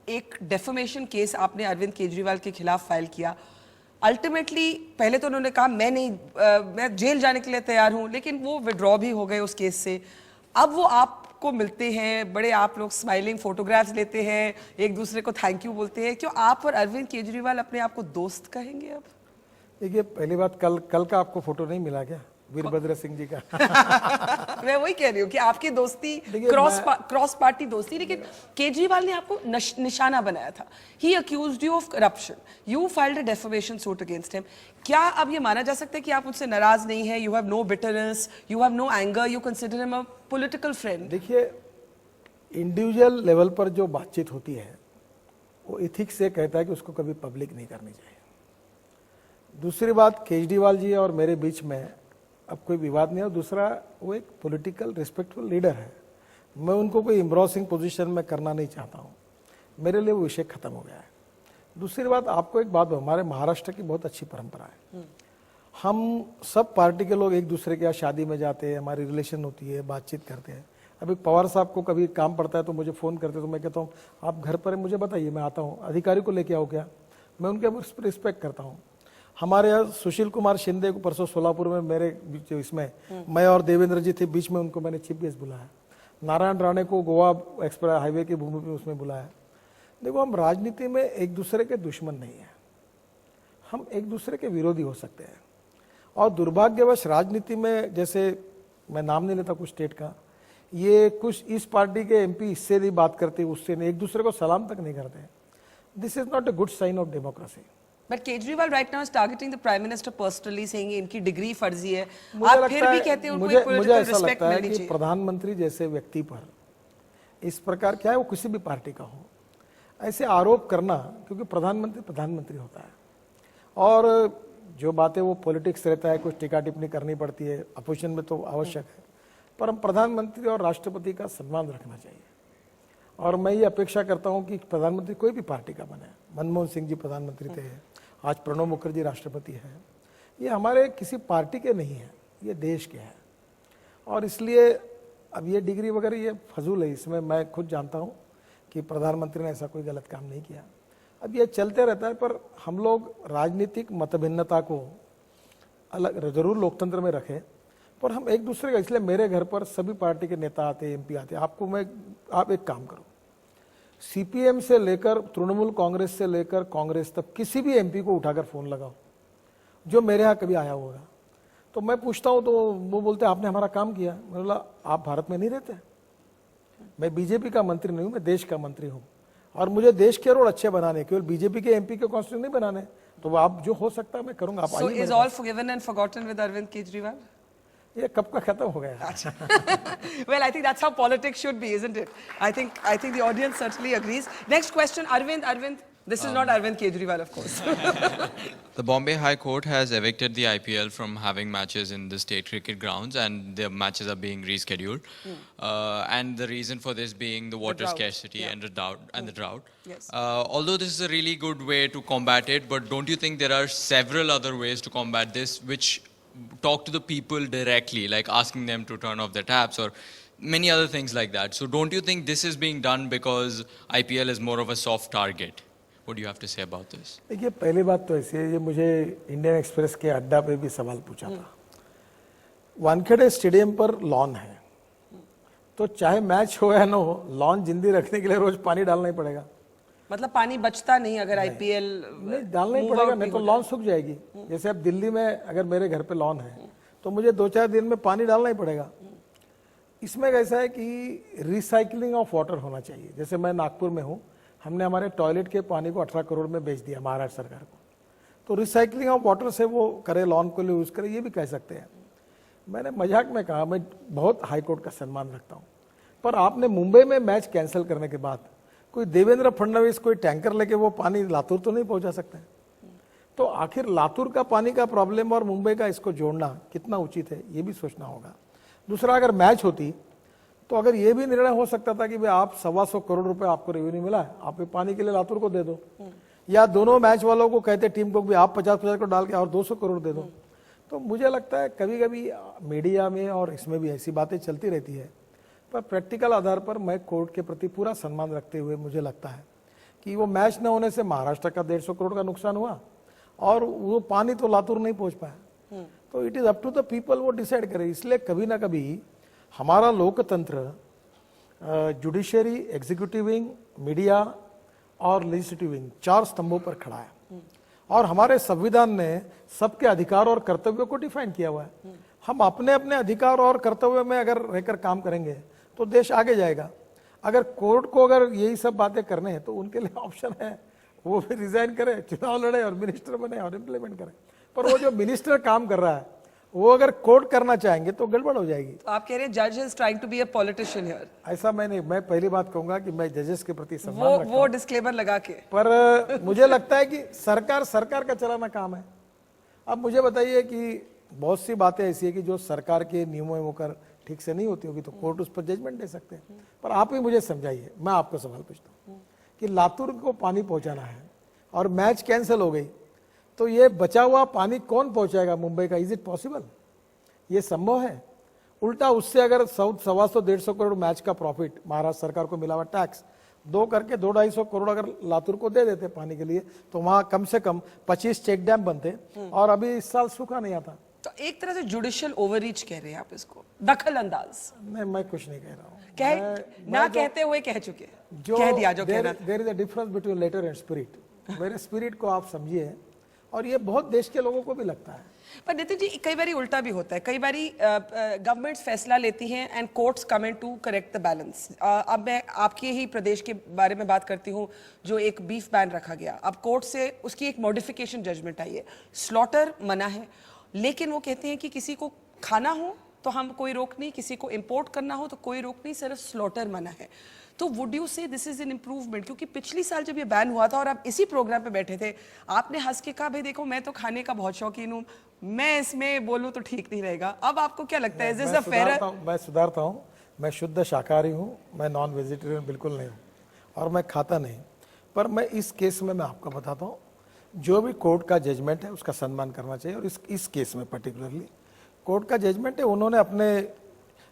एक डेफेमेशन केस आपने अरविंद केजरीवाल के खिलाफ फाइल किया, अल्टीमेटली पहले तो उन्होंने कहा मैं जेल जाने के लिए तैयार हूँ, लेकिन वो विड्रॉ भी हो गए उस केस से। अब वो आपको मिलते हैं, बड़े आप लोग स्माइलिंग फोटोग्राफ्स लेते हैं, एक दूसरे को थैंक यू बोलते हैं, क्यों आप और अरविंद केजरीवाल अपने आप को दोस्त कहेंगे अब? देखिए पहली बात, कल का आपको फोटो नहीं मिला क्या वीरभद्र सिंह जी का? मैं वही कह रही हूँ कि आपकी दोस्ती क्रॉस पार्टी दोस्ती, लेकिन केजरीवाल ने आपको निशाना बनाया था। He accused you of corruption, you filed a defamation suit against him. क्या अब ये माना जा सकता है कि आप उनसे नाराज नहीं है? You have no bitterness, you have no anger, you consider him a political friend? देखिए इंडिविजुअल लेवल पर जो बातचीत होती है वो इथिक्स से कहता है कि उसको कभी पब्लिक नहीं करनी चाहिए। दूसरी बात, केजरीवाल जी और मेरे बीच में अब कोई विवाद नहीं है, और दूसरा वो एक पॉलिटिकल रिस्पेक्टफुल लीडर है, मैं उनको कोई एम्ब्रोसिंग पोजीशन में करना नहीं चाहता हूँ, मेरे लिए वो विषय खत्म हो गया है। दूसरी बात, आपको एक बात, हमारे महाराष्ट्र की बहुत अच्छी परंपरा है, हम सब पार्टी के लोग एक दूसरे के यहाँ शादी में जाते हैं, हमारी रिलेशन होती है, बातचीत करते हैं। अभी पवार साहब को कभी काम पड़ता है तो मुझे फ़ोन करते, तो मैं कहता हूँ आप घर पर मुझे बताइए, मैं आता हूँ, अधिकारी को लेके आओ क्या, मैं उनके रिस्पेक्ट करता हूँ। हमारे यहाँ सुशील कुमार शिंदे को परसों सोलापुर में मेरे इसमें मैं और देवेंद्र जी थे बीच में, उनको मैंने चीफ गेस्ट बुलाया। नारायण राणे को गोवा एक्सप्रेस हाईवे की भूमि पे उसमें बुलाया। देखो, हम राजनीति में एक दूसरे के दुश्मन नहीं हैं, हम एक दूसरे के विरोधी हो सकते हैं। और दुर्भाग्यवश राजनीति में, जैसे मैं नाम नहीं लेता कुछ स्टेट का, ये कुछ इस पार्टी के एमपी इससे नहीं बात करते, उससे नहीं, एक दूसरे को सलाम तक नहीं करते। This is not a good sign of democracy. But Kejriwal right now is targeting the Prime Minister personally, saying इनकी डिग्री फर्जी है। मुझे आप लगता फिर भी है- कहते हैं उनको मुझे एक political ऐसा respect लगता है मिलनी कि चाहिए। प्रधानमंत्री जैसे व्यक्ति पर इस प्रकार, क्या है वो किसी भी पार्टी का हो, ऐसे आरोप करना, क्योंकि प्रधानमंत्री होता है और जो बातें वो पॉलिटिक्स रहता है, कुछ टीका टिप्पणी करनी पड़ती है, अपोजिशन में तो आवश्यक है, पर हम प्रधानमंत्री और राष्ट्रपति का सम्मान रखना चाहिए। और मैं ये अपेक्षा करता हूँ कि प्रधानमंत्री कोई भी पार्टी का बने, मनमोहन सिंह जी प्रधानमंत्री थे, आज प्रणब मुखर्जी राष्ट्रपति हैं, ये हमारे किसी पार्टी के नहीं हैं, ये देश के हैं। और इसलिए अब ये डिग्री वगैरह ये फजूल है, इसमें मैं खुद जानता हूँ कि प्रधानमंत्री ने ऐसा कोई गलत काम नहीं किया। अब ये चलते रहता है, पर हम लोग राजनीतिक मतभिन्नता को अलग जरूर लोकतंत्र में रखें, पर हम एक दूसरे का, इसलिए मेरे घर पर सभी पार्टी के नेता आते, एमपी आते। आप एक काम करो, सीपीएम से लेकर तृणमूल कांग्रेस से लेकर कांग्रेस तक किसी भी एमपी को उठाकर फोन लगाओ जो मेरे यहाँ कभी आया होगा, तो मैं पूछता हूँ तो वो बोलते हैं आपने हमारा काम किया। मैंने बोला आप भारत में नहीं रहते, मैं बीजेपी का मंत्री नहीं हूँ, मैं देश का मंत्री हूँ और मुझे देश के रोड अच्छे बनाने, केवल बीजेपी के एमपी के कॉन्स्टिट्यूशन नहीं बनाने, तो वो आप जो हो सकता है मैं करूंगा। आप So आइए is all forgiven and forgotten with Arvind Kejriwal? ये कब का खत्म हो गया। Well, I think that's how politics should be, isn't it? I think the audience certainly agrees. Next question, Arvind. This is not Arvind Kejriwal, of course. The Bombay High Court has evicted the IPL from having matches in the state cricket grounds, and the matches are being rescheduled. And the reason for this being the water drought, scarcity yeah. and the drought. Yes. Although this is a really good way to combat it, but don't you think there are several other ways to combat this, which talk to the people directly, like asking them to turn off their taps or many other things like that? So don't you think this is being done because IPL is more of a soft target? What do you have to say about this? देखिए, पहली बात तो ऐसी है, ये मुझे Indian express के अड्डा पे भी सवाल पूछा था। वानखेड़े स्टेडियम पर लॉन है, तो चाहे मैच हो या ना हो, लॉन जिंदी रखने के लिए रोज पानी डालना ही पड़ेगा। मतलब पानी बचता नहीं अगर आईपीएल नहीं डालना ही पड़ेगा, नहीं तो लॉन सूख जाएगी। जैसे अब दिल्ली में अगर मेरे घर पे लॉन है तो मुझे 2-4 दिन में पानी डालना ही पड़ेगा। इसमें कैसा है कि रिसाइकलिंग ऑफ वाटर होना चाहिए। जैसे मैं नागपुर में हूँ, हमने हमारे टॉयलेट के पानी को 18 करोड़ में बेच दिया महाराष्ट्र सरकार को, तो रिसाइकलिंग ऑफ वाटर से वो करे, लॉन को यूज करे, ये भी कह सकते हैं। मैंने मजाक में कहा, मैं बहुत हाई कोर्ट का सम्मान रखता हूँ, पर आपने मुंबई में मैच कैंसिल करने के बाद कोई देवेंद्र फडणवीस कोई टैंकर लेके वो पानी लातूर तो नहीं पहुंचा सकते। तो आखिर लातूर का पानी का प्रॉब्लम और मुंबई का इसको जोड़ना कितना उचित है, ये भी सोचना होगा। दूसरा, अगर मैच होती तो अगर ये भी निर्णय हो सकता था कि भाई आप 125 करोड़ रुपए आपको रेवेन्यू मिला है, आप ये पानी के लिए लातूर को दे दो, या दोनों मैच वालों को कहते टीम को भी आप 50-50 को डाल के और 200 करोड़ दे दो। तो मुझे लगता है कभी कभी मीडिया में और इसमें भी ऐसी बातें चलती रहती है, पर प्रैक्टिकल आधार पर मैं कोर्ट के प्रति पूरा सम्मान रखते हुए मुझे लगता है कि वो मैच न होने से महाराष्ट्र का 150 करोड़ का नुकसान हुआ और वो पानी तो लातूर नहीं पहुंच पाया। तो it is up to the people, वो डिसाइड करे। इसलिए कभी ना कभी हमारा लोकतंत्र जुडिशरी, एग्जीक्यूटिव विंग, मीडिया और लेजिस्लेटिव विंग 4 स्तंभों पर खड़ा है और हमारे संविधान ने सबके अधिकार और कर्तव्यों को डिफाइन किया हुआ है। हम अपने अपने अधिकार और कर्तव्य में अगर रहकर काम करेंगे तो देश आगे जाएगा। अगर कोर्ट को अगर यही सब बातें करने हैं तो उनके लिए ऑप्शन है, वो भी रिजाइन करे, चुनाव लड़े और मिनिस्टर बने और इम्प्लीमेंट करें। पर वो जो मिनिस्टर काम कर रहा है वो अगर कोर्ट करना चाहेंगे तो गड़बड़ हो जाएगी। तो आप कह रहे हैं जज is trying to be a politician here. ऐसा मैं पहली बात कहूंगा कि मैं जजेस के प्रति सम्मान रखता हूं। वो डिस्क्लेमर लगा के, पर मुझे लगता है कि सरकार का चलाना काम है। अब मुझे बताइए कि बहुत सी बातें ऐसी है कि जो सरकार के नियमों में होकर ठीक से नहीं होती होगी तो कोर्ट उस पर जजमेंट दे सकते हैं। पर आप ही मुझे समझाइए, मैं आपको सवाल पूछता हूँ कि लातूर को पानी पहुंचाना है और मैच कैंसिल हो गई, तो ये बचा हुआ पानी कौन पहुंचाएगा मुंबई का? Is it possible? ये संभव है? उल्टा उससे अगर 125-150 करोड़ मैच का प्रॉफिट महाराष्ट्र सरकार को मिला हुआ टैक्स 2 करके 200-250 करोड़ अगर लातूर को दे देते पानी के लिए, तो वहां कम से कम 25 चेक डैम बनते और अभी इस साल सूखा नहीं आता। तो एक तरह से जुडिशियल ओवररीच कह रहे हैं आप इसको, दखल अंदाज। नहीं, मैं कुछ नहीं कह रहा हूँ। ना कहते हुए कह चुके, कह दिया जो कहना था। There is a difference between letter and spirit. मेरे स्पिरिट को आप समझिए, और ये बहुत देश के लोगों को भी लगता है। पर नितिन जी कई बारी उल्टा भी होता है, कई बारी गवर्नमेंट्स फैसला लेती हैं and courts come in to correct the balance. अब मैं आपके ही प्रदेश के बारे में बात करती हूँ, जो एक बीफ बैन रखा गया, अब कोर्ट से उसकी एक मॉडिफिकेशन जजमेंट आई है, स्लॉटर मना है, लेकिन वो कहते हैं कि किसी को खाना हो तो हम कोई रोक नहीं, किसी को इंपोर्ट करना हो तो कोई रोक नहीं, सिर्फ स्लॉटर मना है। तो वुड यू से दिस इज एन इम्प्रूवमेंट? क्योंकि पिछली साल जब ये बैन हुआ था और आप इसी प्रोग्राम पे बैठे थे, आपने हंस के कहा भाई देखो मैं तो खाने का बहुत शौकीन हूँ, मैं इसमें बोलूँ तो ठीक नहीं रहेगा। अब आपको क्या लगता है? मैं सुधारता हूँ, मैं शुद्ध शाकाहारी हूँ, मैं नॉन वेजिटेरियन बिल्कुल नहीं हूँ और मैं खाता नहीं। पर मैं इस केस में मैं आपको बताता हूँ, जो भी कोर्ट का जजमेंट है उसका सम्मान करना चाहिए। और इस केस में पर्टिकुलरली कोर्ट का जजमेंट है, उन्होंने अपने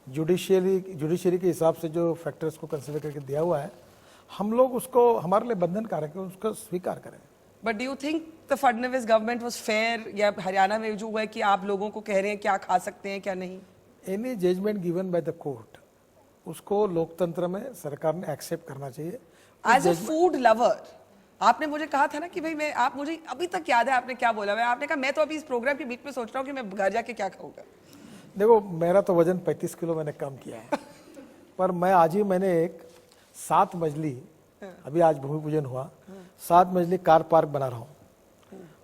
जुडिशरी के हिसाब से जो फैक्टर्स को कंसिडर करके दिया हुआ है, हम लोग उसको हमारे लिए बंधनकारक है, उसको स्वीकार करें। But do you think the Fadnavis government was fair, या हरियाणा में जो हुआ है कि आप लोगों को कह रहे हैं क्या खा सकते हैं क्या नहीं? Any judgment given by the court, उसको लोकतंत्र में सरकार ने एक्सेप्ट करना चाहिए। एज अ फूड लवर आपने मुझे कहा था ना कि भाई मैं, आप मुझे अभी तक याद है आपने क्या बोला, आपने कहा मैं तो अभी इस प्रोग्राम के बीच में सोच रहा हूँ कि मैं घर जाके क्या खाऊंगा। देखो मेरा तो वजन 35 किलो मैंने कम किया है, पर मैं आज ही मैंने एक 7 मंजिली, अभी आज भूमि पूजन हुआ, 7 मंजिली कार पार्क बना रहा हूँ,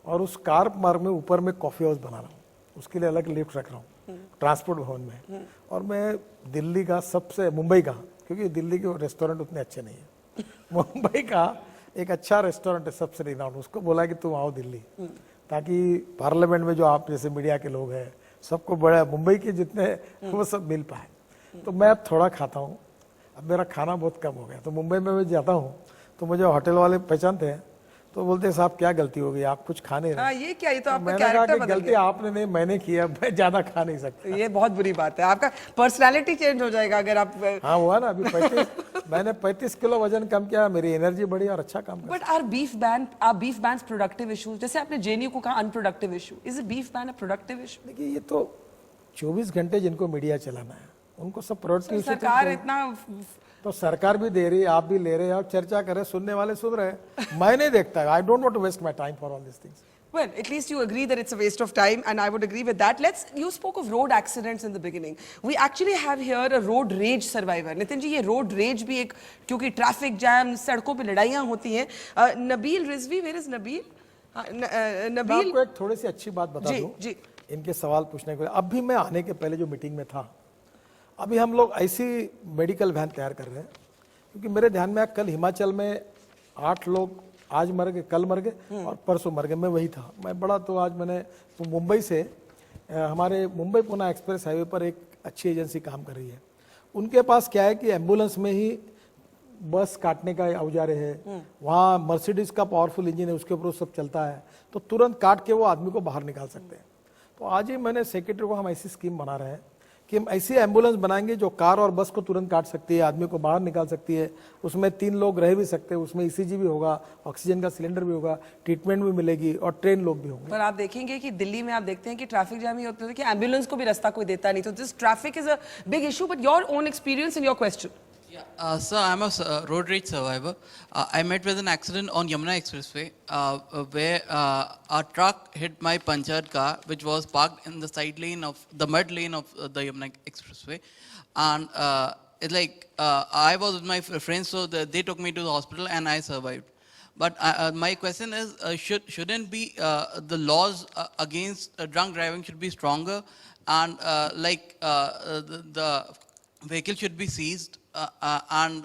और उस कार पार्क में ऊपर में कॉफी हाउस बना रहा हूँ, उसके लिए अलग लिफ्ट रख रहा हूँ ट्रांसपोर्ट भवन में। और मैं दिल्ली का सबसे, मुंबई का, क्योंकि दिल्ली के रेस्टोरेंट उतने अच्छे नहीं है, मुंबई का एक अच्छा रेस्टोरेंट है सबसे रिनाउंड, उसको बोला कि तुम आओ दिल्ली, ताकि पार्लियामेंट में जो आप जैसे मीडिया के लोग हैं सबको बड़ा मुंबई के जितने वो सब मिल पाए। तो मैं अब थोड़ा खाता हूँ, अब मेरा खाना बहुत कम हो गया। तो मुंबई में मैं जाता हूँ तो मुझे होटल वाले पहचानते हैं, तो बोलते हैं साहब क्या गलती हो गई, आप कुछ खा नहीं रहे। ये क्या, ये तो आपका मैंने कहा कैरेक्टर कि बदल गलती गया। आपने नहीं, मैंने किया, मैं ज्यादा खा नहीं सकता। ये बहुत बुरी बात है, आपका पर्सनालिटी चेंज हो जाएगा अगर आप। हाँ हुआ ना, अभी 35 किलो वजन कम किया, मेरी एनर्जी बढ़ी और अच्छा काम कर। But are beef bans productive issues? जैसे आपने जेएनयू को कहा unproductive issue, is beef ban a productive issue? देखिए ये तो 24 घंटे जिनको मीडिया चलाना है उनको सब प्रोडक्टिव। सरकार इतना, तो सरकार भी दे रही है, आप भी ले रहे हैं, आप चर्चा करें, सुनने वाले सुन रहे हैं, मैं नहीं देखता। I don't want to waste my time for all this things. Well, at least you agree that it's a waste of time, and I would agree with that. You spoke of road accidents in the beginning. We actually have here a road rage survivor. Nitin ji, ये road rage भी एक, क्योंकि traffic jam, सड़कों पे लड़ाइयाँ होती हैं। Nabeel Rizvi, where is Nabeel? मैं आपको एक थोड़ी सी अच्छी बात बता दूं, जी। इनके सवाल पूछने के लिए। अभी मैं आने के पहले जो मीटिंग में था, अभी हम लोग ऐसी मेडिकल वैन तैयार कर रहे हैं, क्योंकि मेरे ध्यान में कल हिमाचल में 8 लोग आज मर गए, कल मर गए और परसों मर गए, मैं वही था। मैं बड़ा, तो आज मैंने तो मुंबई से, हमारे मुंबई पुणे एक्सप्रेस हाईवे पर एक अच्छी एजेंसी काम कर रही है, उनके पास क्या है कि एम्बुलेंस में ही बस काटने का औजारे है, वहाँ मर्सिडीज का पावरफुल इंजन है, उसके ऊपर सब चलता है, तो तुरंत काट के वो आदमी को बाहर निकाल सकते हैं। तो आज ही मैंने सेक्रेटरी को, हम ऐसी स्कीम बना रहे हैं कि हम ऐसी एम्बुलेंस बनाएंगे जो कार और बस को तुरंत काट सकती है, आदमी को बाहर निकाल सकती है, उसमें 3 लोग रह भी सकते हैं, उसमें ईसीजी भी होगा, ऑक्सीजन का सिलेंडर भी होगा, ट्रीटमेंट भी मिलेगी और ट्रेन लोग भी होंगे। पर आप देखेंगे कि दिल्ली में आप देखते हैं कि ट्रैफिक जाम ही होता है कि एम्बुलेंस को भी रास्ता कोई देता नहीं, तो this traffic is a big issue. But your own experience in your question. Sir, I'm a road rage survivor. I met with an accident on Yamuna Expressway where a truck hit my punctured car, which was parked in the side lane of the mud lane of the Yamuna Expressway. And it's like I was with my friends, so they took me to the hospital and I survived. But my question is, shouldn't be the laws against drunk driving should be stronger, and the vehicle should be seized, and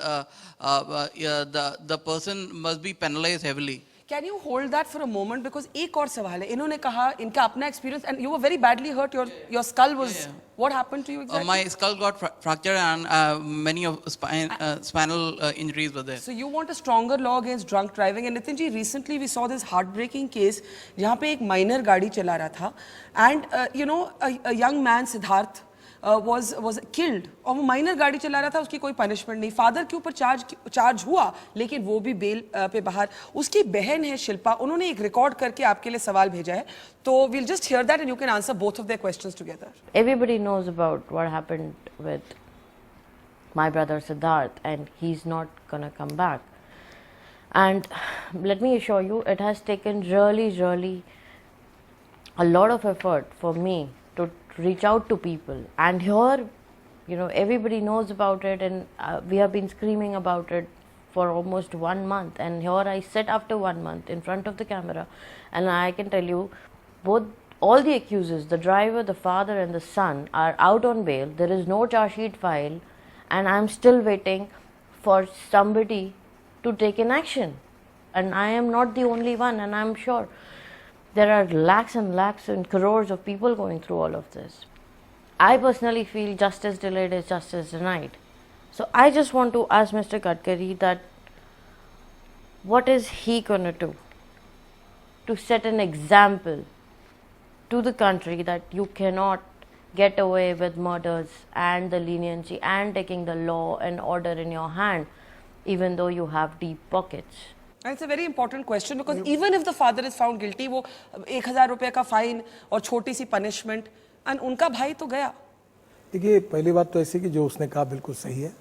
the person must be penalized heavily. Can you hold that for a moment, because एक और सवाल है, इन्होंने कहा इनका अपना experience, and you were very badly hurt, your skull was, what happened to you exactly? My skull got fractured and many of spinal injuries were there. So you want a stronger law against drunk driving. And Nitin ji, recently we saw this heartbreaking case जहाँ पे एक minor गाड़ी चला रहा था, and a young man, Siddharth, was killed, और वो minor गाड़ी चला रहा था, उसकी कोई पनिशमेंट नहीं, फादर के ऊपर चार्ज हुआ, लेकिन वो भी बेल पे बाहर। उसकी बहन है शिल्पा, उन्होंने एक रिकॉर्ड करके आपके लिए सवाल भेजा है, तो we'll just hear that and you can answer both of their questions together. Everybody knows about what happened with my brother Siddharth, and he's not gonna come back. And let me assure you, it has taken really a lot of effort for me to reach out to people. And here, you know, everybody knows about it, and we have been screaming about it for almost 1 month. And here I sit after 1 month in front of the camera, and I can tell you, all the accusers, the driver, the father, and the son, are out on bail. There is no charge sheet filed, and I'm still waiting for somebody to take an action. And I am not the only one, and I'm sure there are lakhs and lakhs and crores of people going through all of this. I personally feel justice delayed is justice denied. So I just want to ask Mr. Gadkari that what is he going to do to set an example to the country that you cannot get away with murders and the leniency and taking the law and order in your hand, even though you have deep pockets. And it's a very important question, because even if the father is found guilty, वो 1000 रुपए का fine और छोटी सी punishment, and उनका भाई तो गया. देखिए, पहली बात तो ऐसी कि जो उसने कहा बिल्कुल सही है,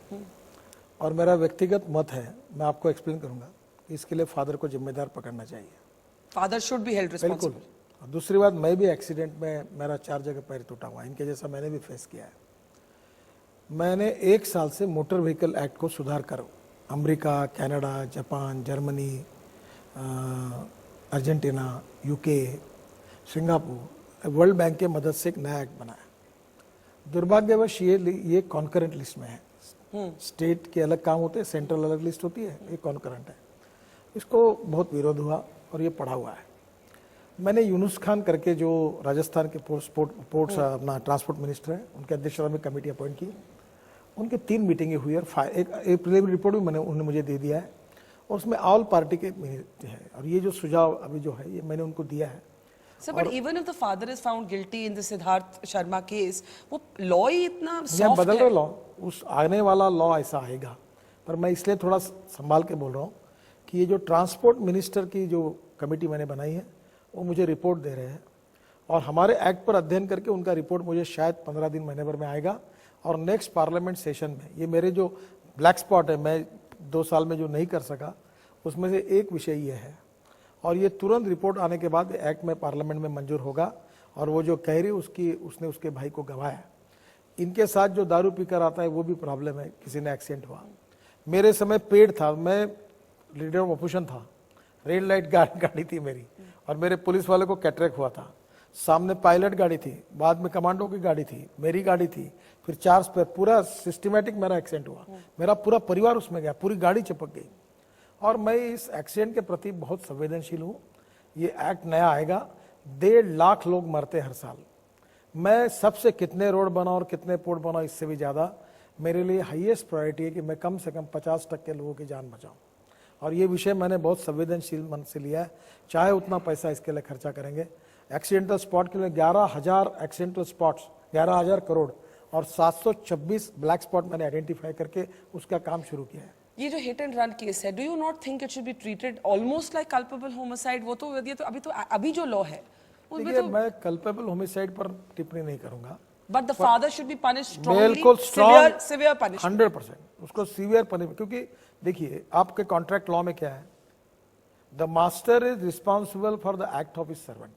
और मेरा व्यक्तिगत मत है, मैं आपको एक्सप्लेन करूंगा कि इसके लिए फादर को जिम्मेदार पकड़ना चाहिए. Father should be held responsible. बिल्कुल. दूसरी बात, मैं भी एक्सीडेंट में मेरा 4 जगह पैर टूटा हुआ, इनके जैसा मैंने भी फेस किया है. मैंने 1 साल से मोटर व्हीकल एक्ट को सुधार कर America, Canada, Japan, Germany, Argentina, UK, Singapore, world bank के मदद से एक नया एक्ट बनाया. दुर्भाग्यवश ये कॉन्करेंट लिस्ट में है. स्टेट के अलग काम होते हैं, सेंट्रल अलग लिस्ट होती है, ये कॉन्करेंट है. इसको बहुत विरोध हुआ और ये पड़ा हुआ है. मैंने यूनुस खान करके जो राजस्थान के पोर्ट्स अपना ट्रांसपोर्ट मिनिस्टर है, उनके अध्यक्षता में कमेटी अपॉइंट की. उनके 3 मीटिंगें हुई और एक प्रिलिमिनरी रिपोर्ट भी उन्होंने मुझे दे दिया है, और उसमें ऑल पार्टी के है. और ये जो सुझाव अभी जो है, ये मैंने उनको दिया है. Sir, but even if the father is found guilty in the Siddharth Sharma case, वो लॉ ही इतना यहाँ सॉफ्ट बदल है. रहे लॉ, उस आने वाला लॉ ऐसा आएगा. पर मैं इसलिए थोड़ा संभाल के बोल रहा हूँ कि ये जो ट्रांसपोर्ट मिनिस्टर की जो कमेटी मैंने बनाई है, वो मुझे रिपोर्ट दे रहे हैं, और हमारे एक्ट पर अध्ययन करके उनका रिपोर्ट मुझे शायद 15 दिन महीने भर में आएगा. और नेक्स्ट पार्लियामेंट सेशन में ये मेरे जो ब्लैक स्पॉट है, मैं 2 साल में जो नहीं कर सका, उसमें से एक विषय ये है. और ये तुरंत रिपोर्ट आने के बाद एक्ट में पार्लियामेंट में मंजूर होगा. और वो जो कह रही उसने उसके भाई को गंवाया. इनके साथ जो दारू पीकर आता है, वो भी प्रॉब्लम है. किसी ने एक्सीडेंट हुआ, मेरे समय पेड़ था, मैं लीडर ऑफ अपोजिशन था, रेड लाइट गाड़ी थी मेरी, और मेरे पुलिस वाले को कैटरेक्ट हुआ था. सामने पायलट गाड़ी थी, बाद में कमांडो की गाड़ी थी, मेरी गाड़ी थी, फिर 4 पे पूरा सिस्टमैटिक मेरा एक्सीडेंट हुआ. मेरा पूरा परिवार उसमें गया, पूरी गाड़ी चिपक गई. और मैं इस एक्सीडेंट के प्रति बहुत संवेदनशील हूँ. ये एक्ट नया आएगा, 1.5 लाख लोग मरते हर साल. मैं सबसे कितने रोड बनाऊँ और कितने पोर्ट बनाऊँ, इससे भी ज़्यादा मेरे लिए हाईएस्ट प्रायोरिटी है कि मैं कम से कम 50% लोगों की जान बचाऊँ. और ये विषय मैंने बहुत संवेदनशील मन से लिया है, चाहे उतना पैसा इसके लिए खर्चा करेंगे. एक्सीडेंटल स्पॉट के लिए 11,000 एक्सीडेंटल स्पॉट्स, 11,000 करोड़, और 726 ब्लैक स्पॉट मैंने आइडेंटिफाई करके उसका काम शुरू किया है. ये जो हिट एंड रन केस है, do you not think it should be treated almost like culpable homicide? वो तो ये तो अभी जो लॉ है उसमें तो मैं कल्पेबल होमिसाइड पर टिप्पणी नहीं करूंगा. But the father should be punished strongly, बिल्कुल स्ट्रांग, सिवियर पनिशमेंट, 100%. उसको सीवियर पनिशमेंट, क्योंकि देखिए आपके कॉन्ट्रैक्ट लॉ में क्या है, the master is responsible for the act of his servant.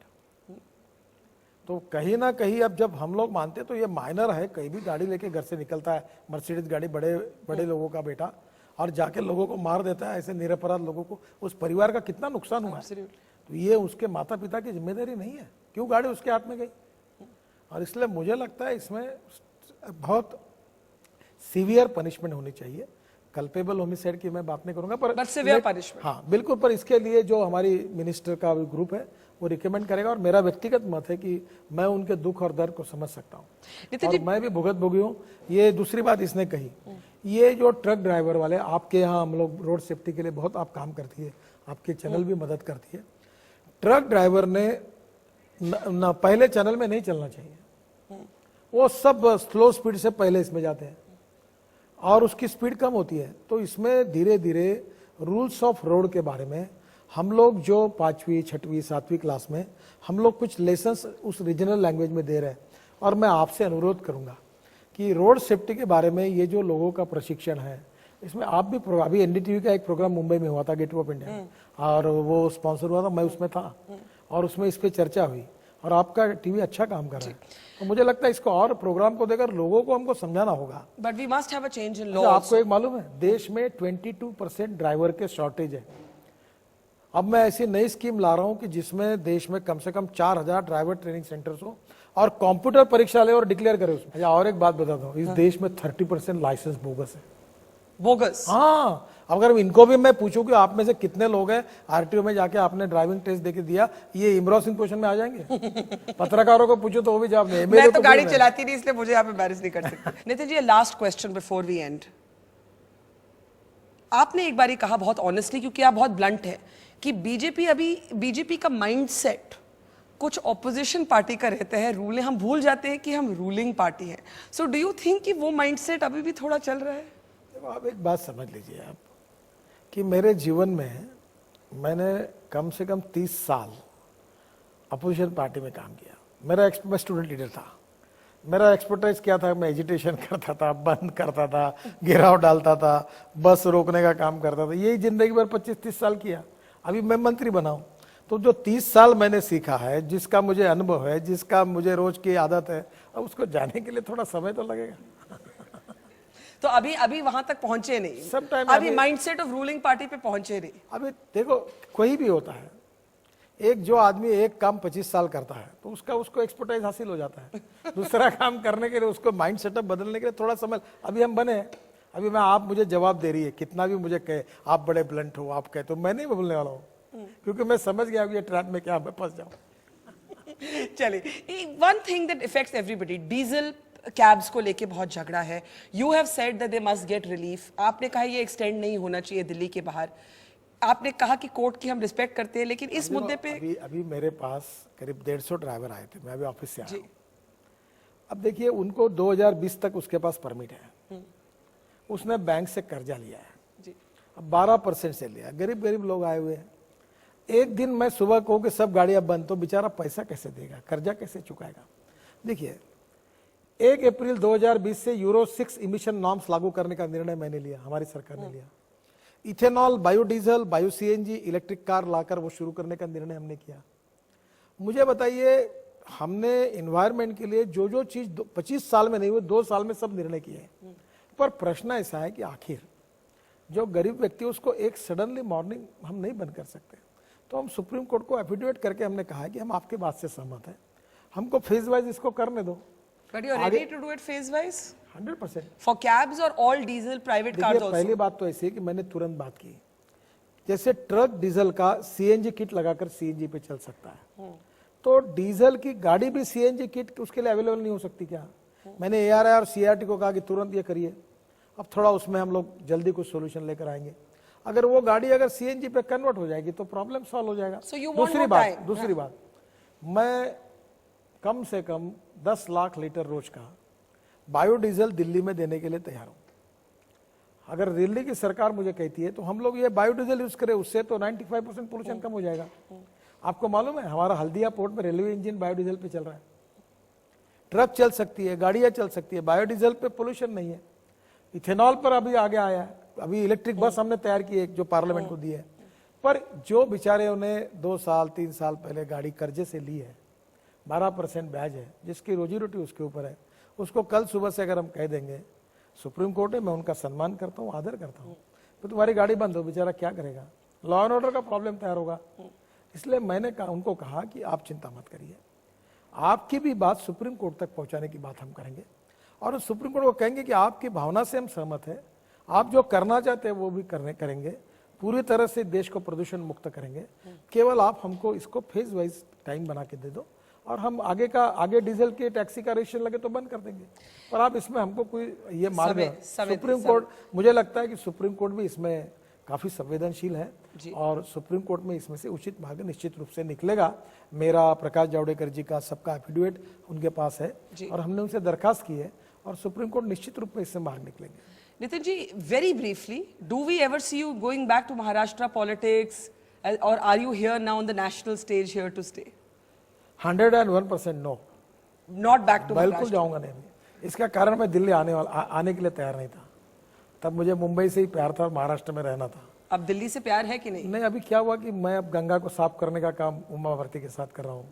तो कहीं ना कहीं अब जब हम लोग मानते तो ये माइनर है, कहीं भी गाड़ी लेके घर से निकलता है, मर्सिडीज गाड़ी, बड़े लोगों का बेटा, और जाके लोगों को मार देता है, ऐसे निरपराध लोगों को, उस परिवार का कितना नुकसान हुआ है. तो ये उसके माता पिता की जिम्मेदारी नहीं है, क्यों गाड़ी उसके हाथ में गई. और इसलिए मुझे लगता है इसमें बहुत सीवियर पनिशमेंट होनी चाहिए. कल्पेबल होमिसाइड की मैं बात नहीं करूंगा, पर सीवियर पनिशमेंट, हाँ बिल्कुल. पर इसके लिए जो हमारी मिनिस्टर का ग्रुप है वो रिकमेंड करेगा, और मेरा व्यक्तिगत मत है कि मैं उनके दुख और दर्द को समझ सकता हूँ, और मैं भी भुगत भोगी हूँ. ये दूसरी बात इसने कही, ये जो ट्रक ड्राइवर वाले, आपके यहाँ हम लोग रोड सेफ्टी के लिए बहुत आप काम करती है, आपके चैनल भी मदद करती है. ट्रक ड्राइवर ने न पहले चैनल में नहीं चलना चाहिए. वो सब स्लो स्पीड से पहले इसमें जाते हैं, और उसकी स्पीड कम होती है. तो इसमें धीरे धीरे रूल्स ऑफ रोड के बारे में हम लोग जो 5वीं, 6वीं, 7वीं क्लास में हम लोग कुछ लेसन्स उस रीजनल लैंग्वेज में दे रहे हैं. और मैं आपसे अनुरोध करूंगा कि रोड सेफ्टी के बारे में ये जो लोगों का प्रशिक्षण है, इसमें आप भी अभी एनडीटीवी का एक प्रोग्राम मुंबई में हुआ था, गेटवे ऑफ इंडिया, और वो स्पॉन्सर हुआ था, मैं उसमें था, और उसमें इस पे चर्चा हुई, और आपका टीवी अच्छा काम कर रहा है। तो मुझे लगता है इसको और प्रोग्राम को देकर लोगों को हमको समझाना होगा। But we must have a change in law. आपको एक मालूम है, देश में 22% ड्राइवर के शॉर्टेज है। अब मैं ऐसी नई स्कीम ला रहा हूं कि जिसमें देश में कम से कम 4000 ड्राइवर ट्रेनिंग सेंटर्स हो, और कंप्यूटर परीक्षा ले और डिक्लेयर करे उसमें। अच्छा, और एक बात बताता हूँ, इस देश में 30% लाइसेंस बोगस है। बोगस? हाँ, अगर इनको भी मैं पूछूं कि आप में से कितने लोग हैं आरटीओ में जाके आपने ड्राइविंग टेस्ट देके दिया, ये इमरान सिंह क्वेश्चन में आ जाएंगे। पत्रकारों को पूछो तो वो भी जवाब नहीं। मैं तो गाड़ी चलाती नहीं, इसलिए मुझे आप एम्बैरेस नहीं कर सकते। Nitin ji, last question before we end. आपने एक बार ही कहा बहुत ऑनेस्टली, क्योंकि आप बहुत ब्लंट है, कि बीजेपी का माइंडसेट कुछ ऑपोजिशन पार्टी का रहता है, रूल हम भूल जाते हैं कि हम रूलिंग पार्टी है। सो डू यू थिंक कि वो माइंडसेट अभी भी थोड़ा चल रहा है? देखो, आप एक बात समझ लीजिए आप, कि मेरे जीवन में मैंने कम से कम 30 साल अपोजिशन पार्टी में काम किया। मैं स्टूडेंट लीडर था। मेरा एक्सपर्टाइज क्या था, मैं एजिटेशन करता था, बंद करता था, घेराव डालता था, बस रोकने का काम करता था। यही जिंदगी भर 25-30 साल किया। अभी मैं मंत्री बना हूं, तो जो 30 साल मैंने सीखा है, जिसका मुझे अनुभव है, जिसका मुझे रोज की आदत है, अब उसको जाने के लिए थोड़ा समय तो लगेगा। तो अभी वहां तक पहुंचे नहीं, Sometime अभी माइंडसेट ऑफ रूलिंग पार्टी पे पहुंचे नहीं। अभी देखो, कोई भी होता है, एक जो आदमी एक काम 25 साल करता है तो उसको एक्सपर्टाइज हासिल हो जाता है। दूसरा काम करने के लिए उसको माइंड सेटअप बदलने के लिए थोड़ा समय, अभी हम बने हैं। अभी आप मुझे जवाब दे रही है, कितना भी मुझे कहे आप बड़े ब्लंट हो, आप कहे, तो मैं नहीं बोलने वाला हूँ, क्योंकि मैं समझ गया ये ट्रैप में क्या मैं फंस जाऊं। चलिए, one thing that effects everybody, diesel cabs को लेके बहुत झगड़ा है। You have said that they must get relief. आपने कहा ये एक्सटेंड नहीं होना चाहिए दिल्ली के बाहर। आपने कहा कि कोर्ट की हम रिस्पेक्ट करते हैं, लेकिन इस मुद्दे पे अभी मेरे पास करीब 150 ड्राइवर आए थे, मैं अभी ऑफिस से आया हूं। अब देखिए, उनको 2020 तक उसके पास परमिट है, उसने बैंक से कर्जा लिया है, अब 12% से लिया। गरीब लोग आए हुए हैं। एक दिन मैं सुबह कहूँ कि सब गाड़ियां बंद, तो बेचारा पैसा कैसे देगा, कर्जा कैसे चुकाएगा? देखिए, 1 अप्रैल 2020 से यूरो 6 इमिशन नॉर्म्स लागू करने का निर्णय मैंने लिया, हमारी सरकार ने लिया। Ethanol, biodiesel, bio CNG, electric car लाकर वो शुरू करने का निर्णय हमने किया। मुझे बताइए, हमने एनवायरनमेंट के लिए जो चीज 25 साल में नहीं हुई, 2 साल में सब निर्णय किए हैं। पर प्रश्न ऐसा है कि आखिर जो गरीब व्यक्ति, उसको एक सडनली मॉर्निंग हम नहीं बंद कर सकते। तो हम सुप्रीम कोर्ट को एफिडेविट करके हमने कहा कि हम आपके बात से सहमत हैं, हमको फेज वाइज इसको करने दो। But you're ready to do it phase wise? 100%. For cabs or all diesel private cars also? पहली बात तो ऐसी है कि मैंने तुरंत बात की, जैसे ट्रक डीजल का सीएनजी किट लगाकर सीएनजी पे चल सकता है, तो डीजल की गाड़ी भी सीएनजी किट उसके लिए अवेलेबल नहीं हो सकती क्या? मैंने एआरआई और सीआरटी को कहा कि तुरंत ये करिए। अब थोड़ा उसमें हम लोग जल्दी कुछ सोल्यूशन लेकर आएंगे। अगर वो गाड़ी अगर सीएनजी पे कन्वर्ट हो जाएगी तो प्रॉब्लम सॉल्व हो जाएगा। दूसरी बात, मैं कम से कम 10 लाख लीटर रोज का बायोडीजल दिल्ली में देने के लिए तैयार हूं। अगर दिल्ली की सरकार मुझे कहती है तो हम लोग ये बायोडीजल यूज करें, उससे तो 95% पोल्यूशन कम हो जाएगा। आपको मालूम है, हमारा हल्दिया पोर्ट में रेलवे इंजन बायोडीजल पे चल रहा है। ट्रक चल सकती है, गाड़ियां चल सकती है, बायोडीजल पे पोल्यूशन नहीं है। इथेनॉल पर अभी आगे आया है, अभी इलेक्ट्रिक बस हमने तैयार की है जो पार्लियामेंट को दी है। पर जो बेचारे उन्हें 2 साल 3 साल पहले गाड़ी कर्जे से ली है, 12% ब्याज है, जिसकी रोजी रोटी उसके ऊपर है, उसको कल सुबह से अगर हम कह देंगे, सुप्रीम कोर्ट है, मैं उनका सम्मान करता हूँ, आदर करता हूँ, तो तुम्हारी गाड़ी बंद हो, बेचारा क्या करेगा? लॉ एंड ऑर्डर का प्रॉब्लम तैयार होगा। इसलिए मैंने उनको कहा कि आप चिंता मत करिए, आपकी भी बात सुप्रीम कोर्ट तक पहुंचाने की बात हम करेंगे, और सुप्रीम कोर्ट को कहेंगे कि आपकी भावना से हम सहमत है, आप जो करना चाहते हैं वो भी करेंगे, पूरी तरह से देश को प्रदूषण मुक्त करेंगे। केवल आप हमको इसको फेज वाइज टाइम बना के दे दो, और हम आगे डीजल के टैक्सी का रजिस्ट्रेशन लगे तो बंद कर देंगे। पर आप इसमें हमको कोई ये मार्ग, सुप्रीम कोर्ट, मुझे लगता है कि सुप्रीम कोर्ट भी इसमें काफी संवेदनशील है, और सुप्रीम कोर्ट में इसमें से उचित मार्ग निश्चित रूप से निकलेगा। मेरा, प्रकाश जावड़ेकर जी का, सबका एफिडेविट उनके पास है, और हमने उनसे दरखास्त की है, और सुप्रीम कोर्ट निश्चित रूप में इससे मार्ग निकलेंगे। Nitin ji, very briefly, do we ever see you going back to Maharashtra politics, or are you here now on the national stage here to stay? 101% no, Not back to बिल्कुल Maharashtra. जाऊंगा नहीं। इसका कारण मैं दिल्ली आने के लिए तैयार नहीं था। तब मुझे मुंबई से ही प्यार था और महाराष्ट्र में रहना था। अब दिल्ली से प्यार है कि नहीं? नहीं, अभी क्या हुआ कि मैं अब गंगा को साफ करने का काम उमा भारती के साथ कर रहा हूँ,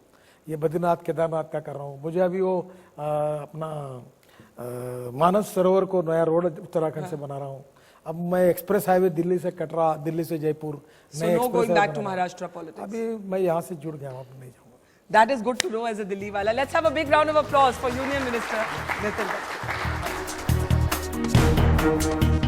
ये बद्रीनाथ केदारनाथ का कर रहा हूँ। मुझे अभी वो अपना मानस सरोवर को नया रोड उत्तराखंड से बना रहा हूँ। अब मैं एक्सप्रेस हाईवे दिल्ली से कटरा, दिल्ली से Jaipur, So no going back to Maharashtra politics. अभी मैं यहाँ से जुड़ गया हूँ, अब नहीं जाऊँगा। That is good to know as a Delhi wala. Let's have a big round of applause for Union Minister Nitin Gadkari.